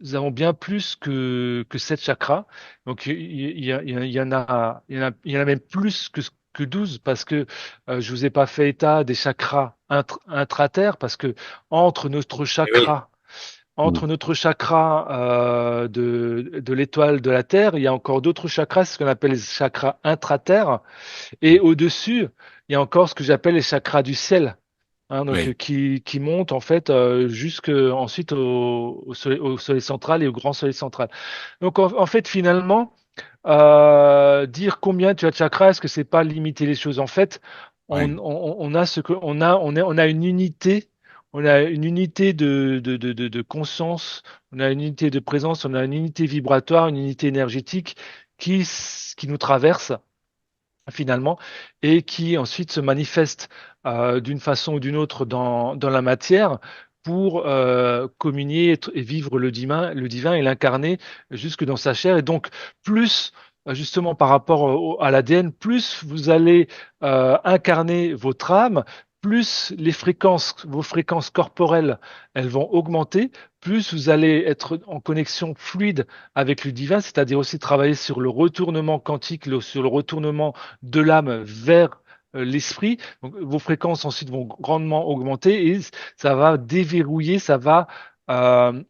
nous avons bien plus que 7 chakras. Donc il y en a, il y en a même plus que 12 parce que je vous ai pas fait état des chakras intraterres parce que entre notre Eh oui. chakra, Mm. entre notre chakra de l'étoile de la Terre, il y a encore d'autres chakras, ce qu'on appelle les chakras intraterres. Et au-dessus, il y a encore ce que j'appelle les chakras du ciel. Hein, donc, Oui. qui monte en fait jusque ensuite au soleil central et au grand soleil central. Donc en fait finalement dire combien tu as de chakras, est-ce que c'est pas limiter les choses? En fait, Ouais. on a ce que on a une unité, on a une unité de conscience, on a une unité de présence, on a une unité vibratoire, une unité énergétique qui nous traverse finalement, et qui ensuite se manifeste d'une façon ou d'une autre dans la matière pour communier et vivre le divin et l'incarner jusque dans sa chair. Et donc, plus justement par rapport à l'ADN, plus vous allez incarner votre âme, plus vos fréquences corporelles, elles vont augmenter, plus vous allez être en connexion fluide avec le divin, c'est-à-dire aussi travailler sur le retournement quantique, sur le retournement de l'âme vers l'esprit. Donc, vos fréquences ensuite vont grandement augmenter et ça va déverrouiller, ça va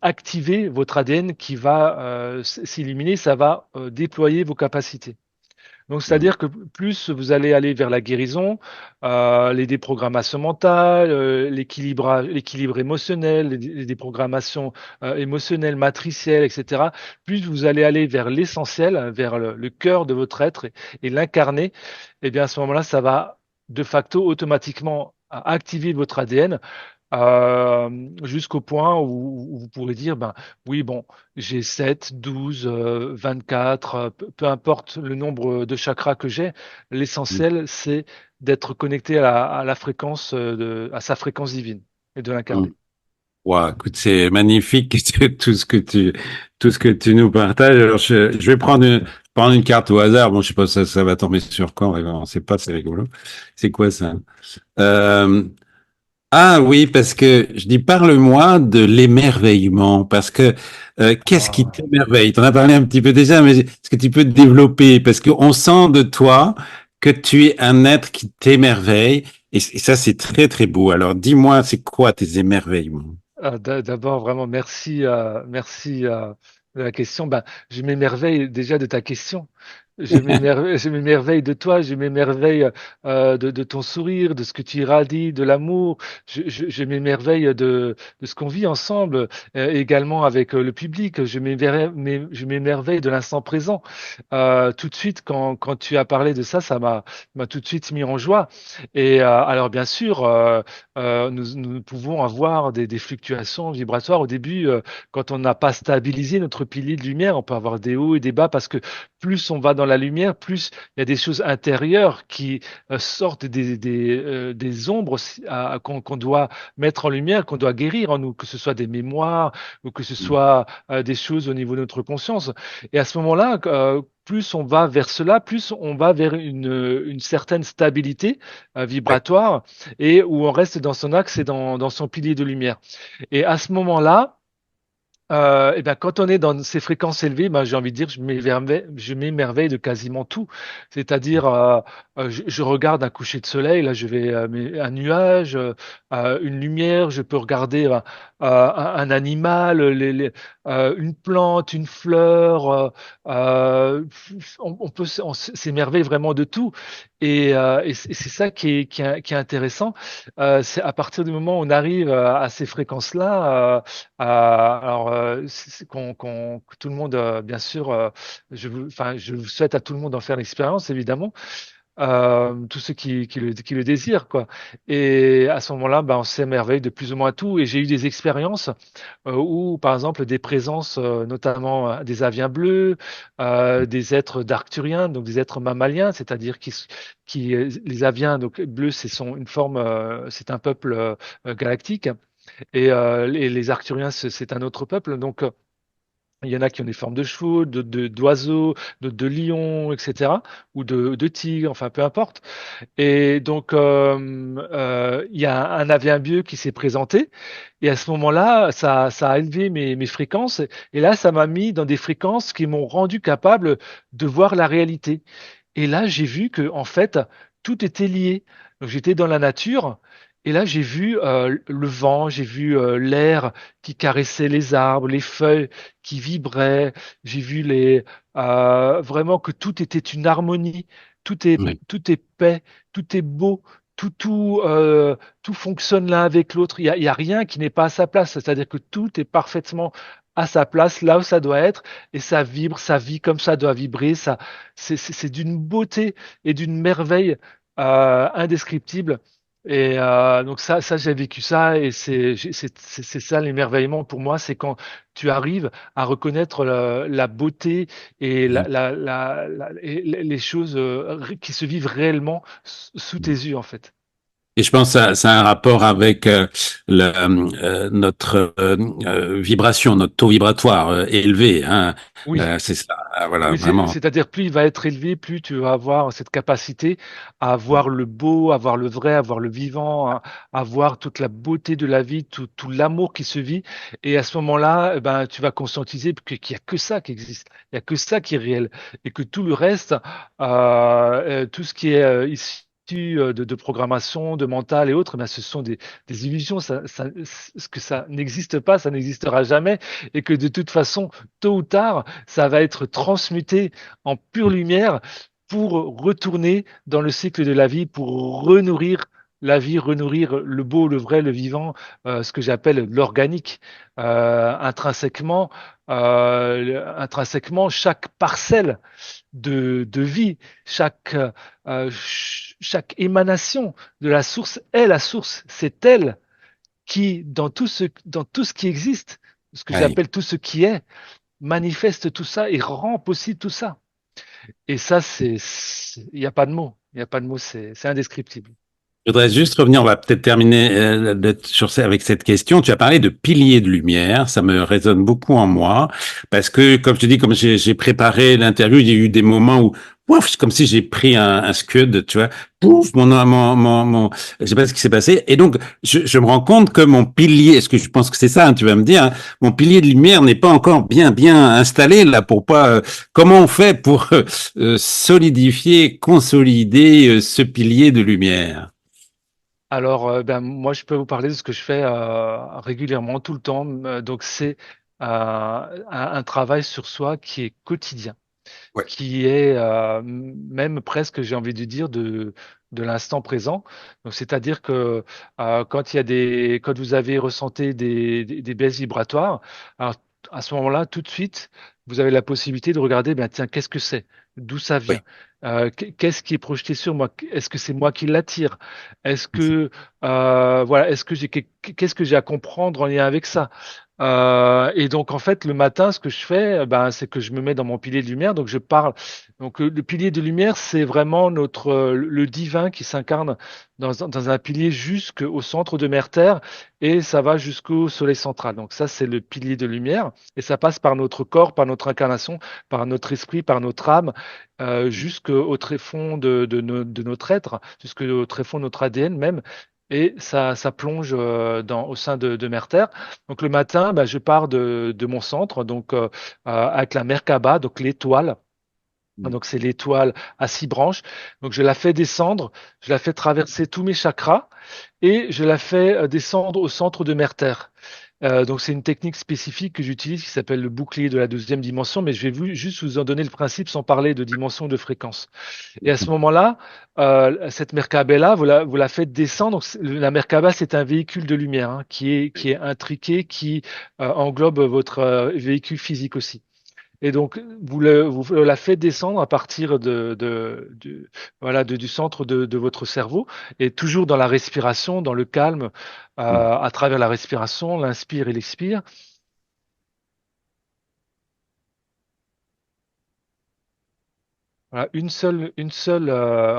activer votre ADN qui va s'illuminer, ça va déployer vos capacités. Donc, Mm. c'est-à-dire que plus vous allez aller vers la guérison, les déprogrammations mentales, l'équilibre émotionnel, les déprogrammations émotionnelles, matricielles, etc., plus vous allez aller vers l'essentiel, vers le cœur de votre être et l'incarner, et bien à ce moment-là, ça va de facto automatiquement activer votre ADN jusqu'au point où vous pourrez dire, ben oui, bon, j'ai 7, 12, 24, peu importe le nombre de chakras que j'ai, Mm. l'essentiel, c'est d'être connecté à la fréquence, à sa fréquence divine et de Mm. l'incarner. Wow, écoute, c'est magnifique tout ce que tu nous partages. Alors, je vais prendre une carte au hasard. Bon, je sais pas, ça va tomber sur quand, on sait pas, c'est rigolo. C'est quoi ça? Euh, ah oui, parce que je dis, parle-moi de l'émerveillement, parce que qu'est-ce qui Ah. t'émerveille? Tu en as parlé un petit peu déjà, mais est-ce que tu peux te développer? Parce qu'on sent de toi que tu es un être qui t'émerveille, et ça, c'est très, très beau. Alors, dis-moi, c'est quoi tes émerveillements? D'abord, vraiment, merci, merci de la question. Ben, je m'émerveille déjà de ta question. Je m'émerveille de toi, je m'émerveille de ton sourire, de ce que tu irradies, de l'amour. Je m'émerveille de ce qu'on vit ensemble, également avec le public. Je m'émerveille de l'instant présent. Tout de suite, quand tu as parlé de ça, m'a tout de suite mis en joie. Et alors, bien sûr, nous pouvons avoir des fluctuations vibratoires au début, quand on n'a pas stabilisé notre pilier de lumière. On peut avoir des hauts et des bas parce que plus on va dans la lumière, plus il y a des choses intérieures qui sortent des ombres qu'on doit mettre en lumière, qu'on doit guérir en nous, que ce soit des mémoires ou que ce soit des choses au niveau de notre conscience. Et à ce moment-là, plus on va vers cela, plus on va vers une certaine stabilité ouais, vibratoire et où on reste dans son axe et dans son pilier de lumière. Et à ce moment-là, eh ben, quand on est dans ces fréquences élevées, ben, j'ai envie de dire, je m'émerveille de quasiment tout. C'est-à-dire, je regarde un coucher de soleil, là, un nuage, une lumière, je peux regarder un animal, une plante, une fleur. On peut s'émerveiller vraiment de tout. Et c'est ça qui est intéressant. C'est à partir du moment où on arrive à ces fréquences-là. Alors, que tout le monde, bien sûr, enfin, je vous souhaite à tout le monde d'en faire l'expérience, évidemment, tous ceux qui le désirent, quoi. Et à ce moment-là, ben, on s'émerveille de plus ou moins tout. Et j'ai eu des expériences où, par exemple, des présences, notamment des aviens bleus, des êtres d'arcturiens, donc des êtres mammaliens, c'est-à-dire les aviens, donc bleus, une forme, c'est un peuple galactique. Et les Arcturiens, c'est un autre peuple. Donc, il y en a qui ont des formes de chevaux, d'oiseaux, de lions, etc. Ou de tigres, enfin, peu importe. Et donc, il y a un avian qui s'est présenté. Et à ce moment-là, ça a élevé mes fréquences. Et là, ça m'a mis dans des fréquences qui m'ont rendu capable de voir la réalité. Et là, j'ai vu que, en fait, tout était lié. Donc, j'étais dans la nature. Et là, j'ai vu le vent, j'ai vu l'air qui caressait les arbres, les feuilles qui vibraient. J'ai vu vraiment que tout était une harmonie, ouais. tout est paix, tout est beau, tout fonctionne l'un avec l'autre. Il y a rien qui n'est pas à sa place. C'est-à-dire que tout est parfaitement à sa place, là où ça doit être, et ça vibre, ça vit comme ça doit vibrer. C'est d'une beauté et d'une merveille indescriptible. Et donc ça j'ai vécu ça, et c'est ça l'émerveillement pour moi, c'est quand tu arrives à reconnaître la beauté et les choses qui se vivent réellement sous tes yeux, en fait. Et je pense que ça a un rapport avec notre vibration, notre taux vibratoire élevé. Hein. Oui, C'est ça, voilà, oui, vraiment. c'est-à-dire plus il va être élevé, plus tu vas avoir cette capacité à voir le beau, à voir le vrai, à voir le vivant, à voir toute la beauté de la vie, tout l'amour qui se vit. Et à ce moment-là, eh ben, tu vas conscientiser qu'il n'y a que ça qui existe, il n'y a que ça qui est réel. Et que tout le reste, tout ce qui est issu de programmation, de mental et autres, eh ben, ce sont des illusions. Ce que ça n'existe pas, ça n'existera jamais. Et que de toute façon, tôt ou tard, ça va être transmuté en pure lumière pour retourner dans le cycle de la vie, pour renourrir la vie, renourrir le beau, le vrai, le vivant, ce que j'appelle l'organique. Intrinsèquement, intrinsèquement, chaque parcelle de vie, chaque émanation de la source est la source. C'est elle qui, dans tout ce qui existe, ce que Ouais. j'appelle tout ce qui est, manifeste tout ça et rend possible tout ça. Et ça, il n'y a pas de mots. Il n'y a pas de mots, c'est indescriptible. Je voudrais juste revenir, on va peut-être terminer avec cette question. Tu as parlé de piliers de lumière, ça me résonne beaucoup en moi, parce que, comme je te dis, comme j'ai préparé l'interview, il y a eu des moments où, pouf, c'est comme si j'ai pris un scud, tu vois, pouf, je sais pas ce qui s'est passé. Et donc, je me rends compte que mon pilier, est-ce que je pense que c'est ça, hein, tu vas me dire, hein, mon pilier de lumière n'est pas encore bien installé là pour pas. Comment on fait pour solidifier, consolider ce pilier de lumière? Alors, ben, moi, je peux vous parler de ce que je fais régulièrement, tout le temps. Donc, c'est un travail sur soi qui est quotidien, Ouais. qui est même presque, j'ai envie de dire, de l'instant présent. Donc, c'est-à-dire que quand il y a quand vous avez ressenti des baisses vibratoires, alors à ce moment-là, tout de suite, vous avez la possibilité de regarder, ben, tiens, qu'est-ce que c'est? D'où ça Oui. vient? Qu'est-ce qui est projeté sur moi? Est-ce que c'est moi qui l'attire? Est-ce C'est- que voilà, est-ce que qu'est-ce que j'ai à comprendre en lien avec ça? Et donc en fait le matin, ce que je fais, ben, c'est que je me mets dans mon pilier de lumière, donc je parle. Donc le pilier de lumière, c'est vraiment notre le divin qui s'incarne dans un pilier jusqu'au centre de Mère Terre et ça va jusqu'au Soleil central. Donc ça, c'est le pilier de lumière et ça passe par notre corps, par notre incarnation, par notre esprit, par notre âme jusqu'au tréfonds de notre être, jusqu'au tréfonds de notre ADN même. Et ça plonge au sein de Mère Terre. Donc le matin, bah, je pars de mon centre, donc avec la Merkaba, donc l'étoile. Donc c'est l'étoile à 6 branches. Donc je la fais descendre, je la fais traverser tous mes chakras et je la fais descendre au centre de Mère Terre. Donc c'est une technique spécifique que j'utilise qui s'appelle le bouclier de la deuxième dimension, mais je vais juste vous en donner le principe sans parler de dimension de fréquence. Et à ce moment-là, cette Merkaba-là, vous la faites descendre. Donc, la Merkaba, c'est un véhicule de lumière hein, qui est intriqué, qui englobe votre véhicule physique aussi. Et donc, vous la faites descendre à partir voilà, du centre de votre cerveau, et toujours dans la respiration, dans le calme, à travers la respiration, l'inspire et l'expire. Voilà, une seule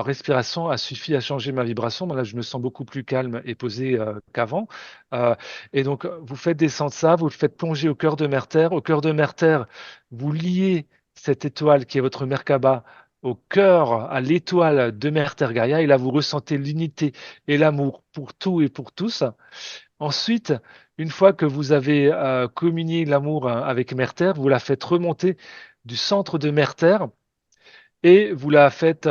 respiration a suffi à changer ma vibration. Là, je me sens beaucoup plus calme et posé qu'avant. Euh, et donc, vous faites descendre ça, vous le faites plonger au cœur de Mère Terre. Au cœur de Mère Terre, vous liez cette étoile qui est votre Merkaba au cœur, à l'étoile de Mère Terre Gaïa. Et là, vous ressentez l'unité et l'amour pour tout et pour tous. Ensuite, une fois que vous avez communié l'amour avec Mère Terre, vous la faites remonter du centre de Mère Terre et vous la faites,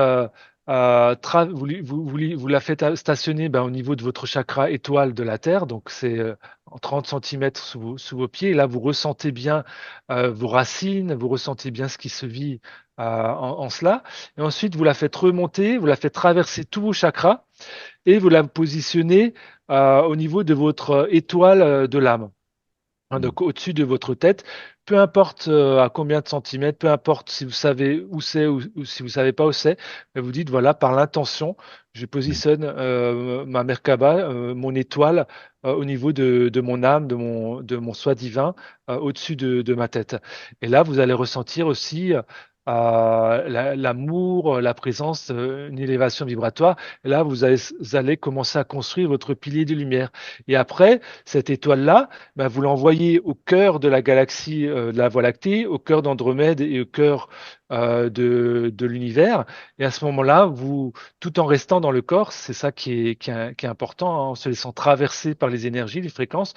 vous la faites stationner ben, au niveau de votre chakra étoile de la Terre, donc c'est en 30 centimètres sous vos pieds. Et là, vous ressentez bien vos racines, vous ressentez bien ce qui se vit en cela. Et ensuite, vous la faites remonter, vous la faites traverser tous vos chakras et vous la positionnez au niveau de votre étoile de l'âme. Hein, donc au-dessus de votre tête, peu importe à combien de centimètres, peu importe si vous savez où c'est ou si vous savez pas où c'est, mais vous dites voilà, par l'intention, je positionne ma Merkaba, mon étoile, au niveau de mon âme, de mon soi divin, au-dessus de ma tête. Et là, vous allez ressentir aussi l'amour, la présence, une élévation vibratoire. Et là, vous allez commencer à construire votre pilier de lumière. Et après, cette étoile-là, ben, vous l'envoyez au cœur de la galaxie de la Voie lactée, au cœur d'Andromède et au cœur de l'univers. Et à ce moment-là, tout en restant dans le corps, c'est ça qui est important, hein, en se laissant traverser par les énergies, les fréquences,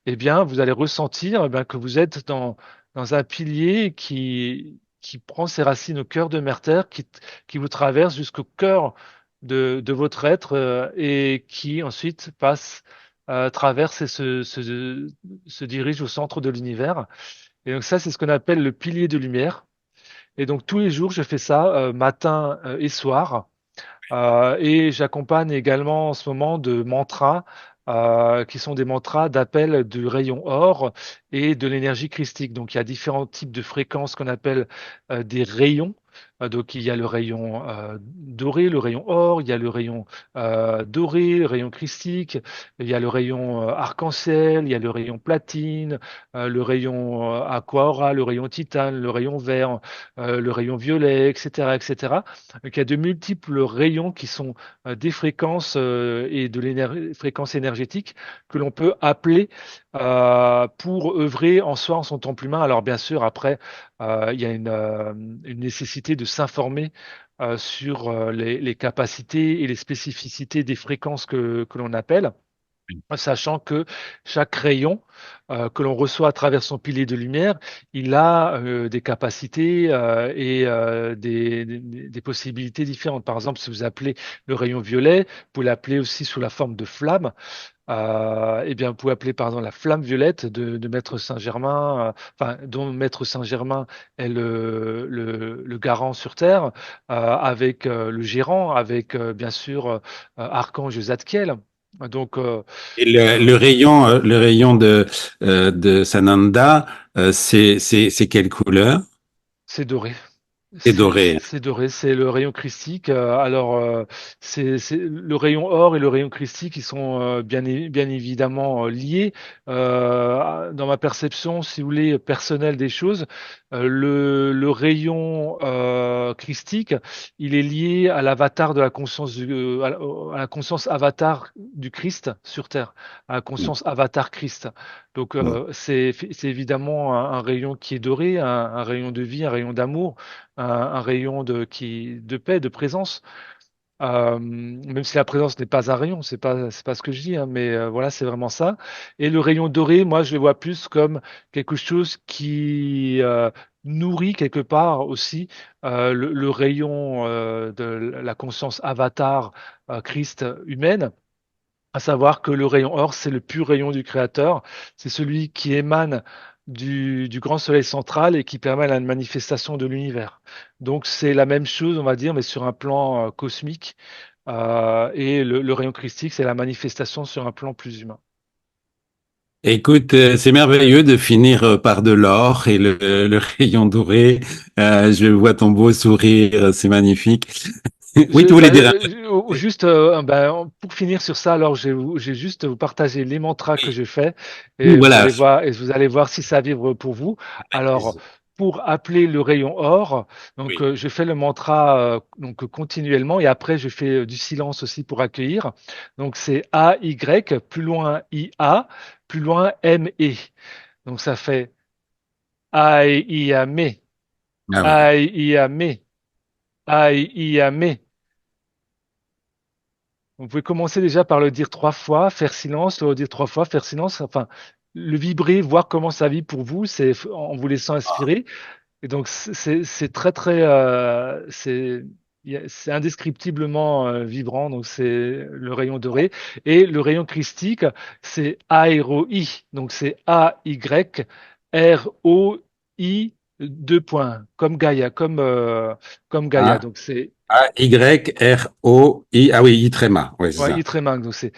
eh bien, vous allez ressentir eh ben, que vous êtes dans un pilier qui prend ses racines au cœur de Mère Terre, qui vous traverse jusqu'au cœur de votre être et qui ensuite traverse et se dirige au centre de l'univers. Et donc ça, c'est ce qu'on appelle le pilier de lumière. Et donc tous les jours, je fais ça matin et soir. Et j'accompagne également en ce moment de mantras qui sont des mantras d'appel du rayon or et de l'énergie christique. Donc il y a différents types de fréquences qu'on appelle des rayons. Donc il y a le rayon doré, le rayon or, il y a le rayon doré, le rayon christique, il y a le rayon arc-en-ciel, il y a le rayon platine, le rayon aqua aura, le rayon titane, le rayon vert, le rayon violet, etc., etc. Donc, il y a de multiples rayons qui sont des fréquences et de fréquences énergétiques que l'on peut appeler pour œuvrer en soi, en son temple humain. Alors bien sûr, après, il y a une nécessité de s'informer sur les capacités et les spécificités des fréquences que l'on appelle, sachant que chaque rayon que l'on reçoit à travers son pilier de lumière, il a des capacités et des possibilités différentes. Par exemple, si vous appelez le rayon violet, vous pouvez l'appeler aussi sous la forme de flamme. Eh bien, vous pouvez appeler pardon la flamme violette de Maître Saint-Germain, enfin dont Maître Saint-Germain est le garant sur Terre, avec le gérant, avec bien sûr Archange Zadkiel. Donc, Et le rayon de Sananda, c'est quelle couleur? c'est doré. C'est doré. C'est doré, c'est le rayon christique. Alors, c'est le rayon or et le rayon christique, ils sont bien évidemment liés. Dans ma perception, si vous voulez, personnelle des choses, le rayon christique, il est lié à l'avatar de la conscience à la conscience avatar du Christ sur Terre, à la Mm, conscience avatar Christ. Donc, mm. c'est évidemment un rayon qui est doré, un rayon de vie, un rayon d'amour, un rayon de paix, de présence. Même si la présence n'est pas un rayon, c'est pas ce que je dis, hein, mais voilà, c'est vraiment ça. Et le rayon doré, moi, je le vois plus comme quelque chose qui nourrit quelque part aussi le rayon de la conscience avatar Christ humaine. À savoir que le rayon or, c'est le pur rayon du Créateur, c'est celui qui émane du grand soleil central et qui permet la manifestation de l'univers. Donc c'est la même chose, on va dire, mais sur un plan cosmique. Et le rayon christique, c'est la manifestation sur un plan plus humain. Écoute, c'est merveilleux de finir par de l'or et le rayon doré. Je vois ton beau sourire, c'est magnifique. Oui, tu voulais dire un truc. Juste pour finir sur ça, alors j'ai juste vous partager les mantras que Oui, je fais oui, et voilà. vous allez voir si ça vibre pour vous. Avec Alors plaisir. pour appeler le rayon or, donc Oui. je fais le mantra donc continuellement et après je fais du silence aussi pour accueillir. Donc c'est A Y plus loin I A plus loin M E. Donc ça fait Aïe I A Me Ah oui. Aïe I A Me Aïe I A Me. Vous pouvez commencer déjà par le dire 3 fois, faire silence, le redire 3 fois, faire silence, enfin, le vibrer, voir comment ça vibre pour vous, c'est en vous laissant inspirer. Et donc, c'est très, très, c'est indescriptiblement vibrant. Donc, c'est le rayon doré. Et le rayon christique, c'est aéro-I. Donc, c'est A-Y-R-O-I, deux points, comme Gaïa, comme Gaïa. A, Donc, c'est A-Y-R-O-I. Ah oui, I tréma. Oui, c'est ouais, ça. I très Donc, c'est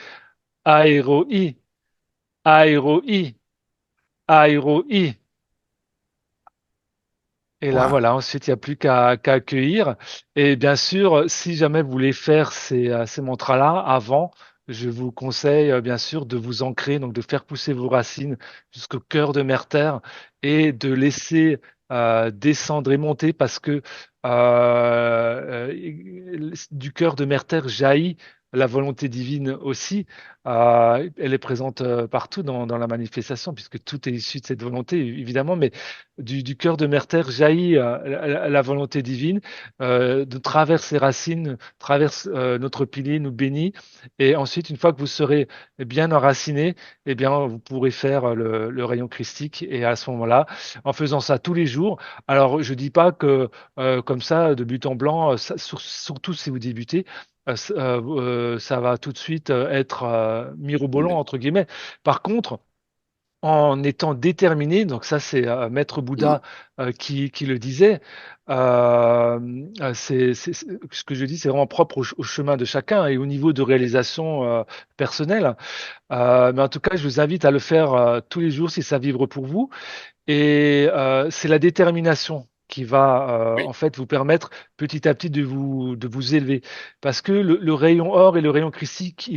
aéro-I. Aéro-I, aéro-I. Et là, Wow. voilà, ensuite, il n'y a plus qu'à accueillir. Et bien sûr, si jamais vous voulez faire ces mantras-là avant, je vous conseille, bien sûr, de vous ancrer, donc de faire pousser vos racines jusqu'au cœur de Mère Terre et de laisser descendre et monter parce que du cœur de Mère Terre jaillit la volonté divine aussi. Elle est présente partout dans la manifestation puisque tout est issu de cette volonté, évidemment, mais du cœur de Mère Terre jaillit la volonté divine, de travers ses racines, traverse notre pilier, nous bénit, et ensuite, une fois que vous serez bien enraciné, eh bien, vous pourrez faire le rayon christique, et à ce moment-là, en faisant ça tous les jours, alors je dis pas que comme ça, de but en blanc, surtout si vous débutez, ça va tout de suite être mirobolant, entre guillemets. Par contre, en étant déterminé, donc ça c'est Maître Bouddha qui le disait, ce que je dis c'est vraiment propre au chemin de chacun et au niveau de réalisation personnelle. Mais en tout cas, je vous invite à le faire tous les jours si ça vibre pour vous. Et c'est la détermination qui va Oui. en fait vous permettre petit à petit de vous élever. Parce que le rayon or et le rayon christique,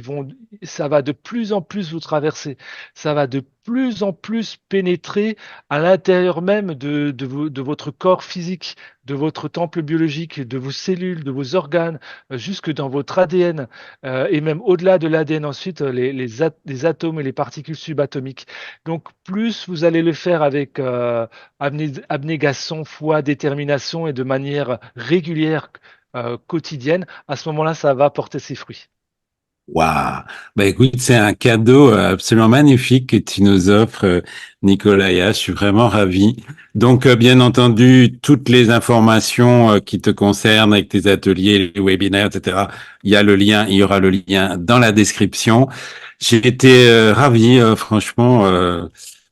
ça va de plus en plus vous traverser. Ça va de plus en plus pénétrer à l'intérieur même de votre corps physique, de votre temple biologique, de vos cellules, de vos organes, jusque dans votre ADN, et même au-delà de l'ADN ensuite, les atomes et les particules subatomiques. Donc, plus vous allez le faire avec abnégation, foi, détermination et de manière régulière, quotidienne, à ce moment-là, ça va porter ses fruits. Waouh. Bah écoute, c'est un cadeau absolument magnifique que tu nous offres, Nicolaya. Je suis vraiment ravi. Donc, bien entendu, toutes les informations qui te concernent avec tes ateliers, les webinaires, etc. Il y aura le lien dans la description. J'ai été ravi, franchement.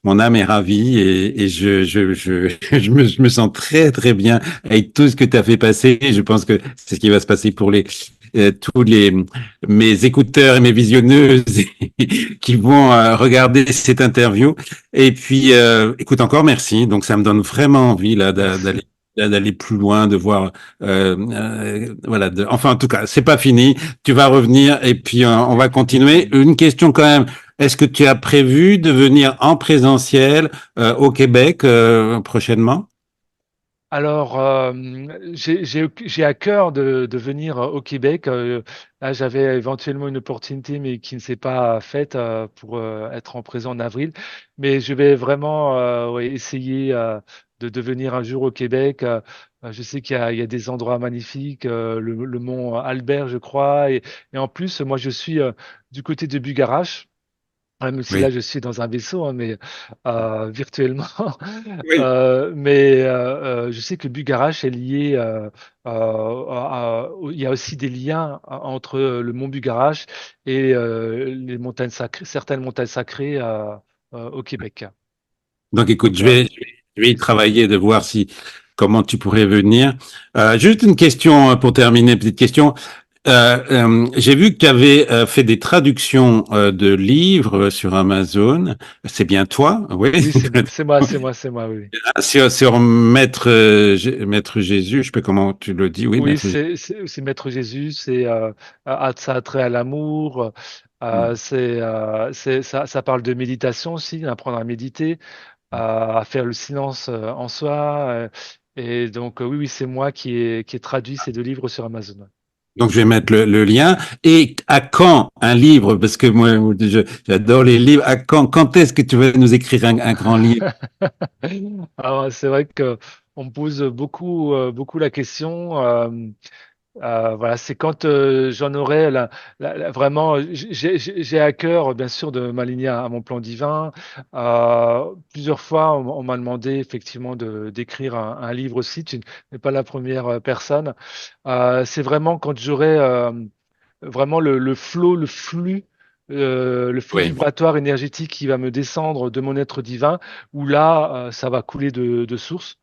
Mon âme est ravie et je me sens très, très bien avec tout ce que tu as fait passer. Je pense que c'est ce qui va se passer pour tous mes écouteurs et mes visionneuses qui vont regarder cette interview. Et puis, écoute, encore merci. Donc, ça me donne vraiment envie là d'aller Merci. d'aller plus loin, de voir, voilà. Enfin, en tout cas, c'est pas fini. Tu vas revenir et puis on va continuer. Une question quand même. Est-ce que tu as prévu de venir en présentiel au Québec prochainement? Alors, j'ai à cœur de venir au Québec. Là, j'avais éventuellement une opportunité, mais qui ne s'est pas faite pour être en présent en avril. Mais je vais vraiment ouais, essayer de venir un jour au Québec. Je sais il y a des endroits magnifiques, le mont Albert, je crois. Et en plus, moi, je suis du côté de Bugarache. Même si là Oui. je suis dans un vaisseau, hein, mais virtuellement. Oui. Je sais que Bugarache est lié. Il y a aussi des liens entre le mont Bugarache et les montagnes sacrées, certaines montagnes sacrées au Québec. Donc, écoute, Donc voilà. je vais y travailler de voir si comment tu pourrais venir. Juste une question pour terminer, petite question. J'ai vu que tu avais fait des traductions de livres sur Amazon. C'est bien toi? Oui. Oui, c'est moi, oui. Sur Maître, Maître Jésus, je sais pas comment tu le dis. Oui, Oui, Maître Jésus. c'est Maître Jésus, ça a trait à l'amour, ça parle de méditation aussi, d'apprendre à méditer, à faire le silence en soi. Et donc, oui, oui, c'est moi qui ai traduit ces deux livres sur Amazon. Donc, je vais mettre le lien. Et à quand un livre? Parce que moi, j'adore les livres. À quand est-ce que tu vas nous écrire un grand livre? Alors, c'est vrai que on me pose beaucoup la question. Voilà, c'est quand j'en aurai vraiment. J'ai à cœur, bien sûr, de m'aligner à mon plan divin. Plusieurs fois, on m'a demandé effectivement d'écrire un livre aussi. Tu n'es pas la première personne. C'est vraiment quand j'aurai vraiment le flow, le flux Oui, vibratoire énergétique qui va me descendre de mon être divin, où là, ça va couler de source.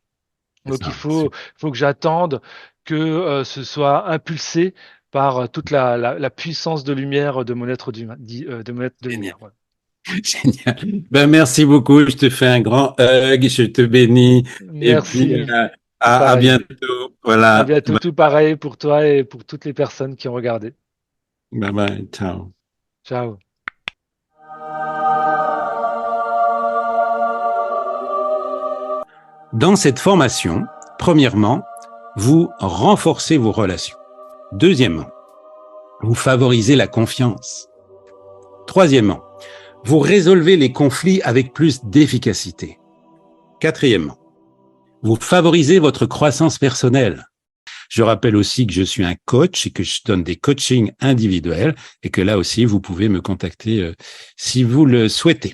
c'est Donc ça. faut que j'attende que ce soit impulsé par toute la puissance de lumière de mon être de mon être de Génial. lumière. Voilà. Génial. Ben, merci beaucoup. Je te fais un grand hug. Je te bénis. Et puis, Merci, tout à pareil. bientôt. À Voilà. bientôt, tout pareil pour toi et pour toutes les personnes qui ont regardé. Bye bye. Ciao. Ciao. Dans cette formation, premièrement, vous renforcez vos relations. Deuxièmement, vous favorisez la confiance. Troisièmement, vous résolvez les conflits avec plus d'efficacité. Quatrièmement, vous favorisez votre croissance personnelle. Je rappelle aussi que je suis un coach et que je donne des coachings individuels et que là aussi, vous pouvez me contacter si vous le souhaitez.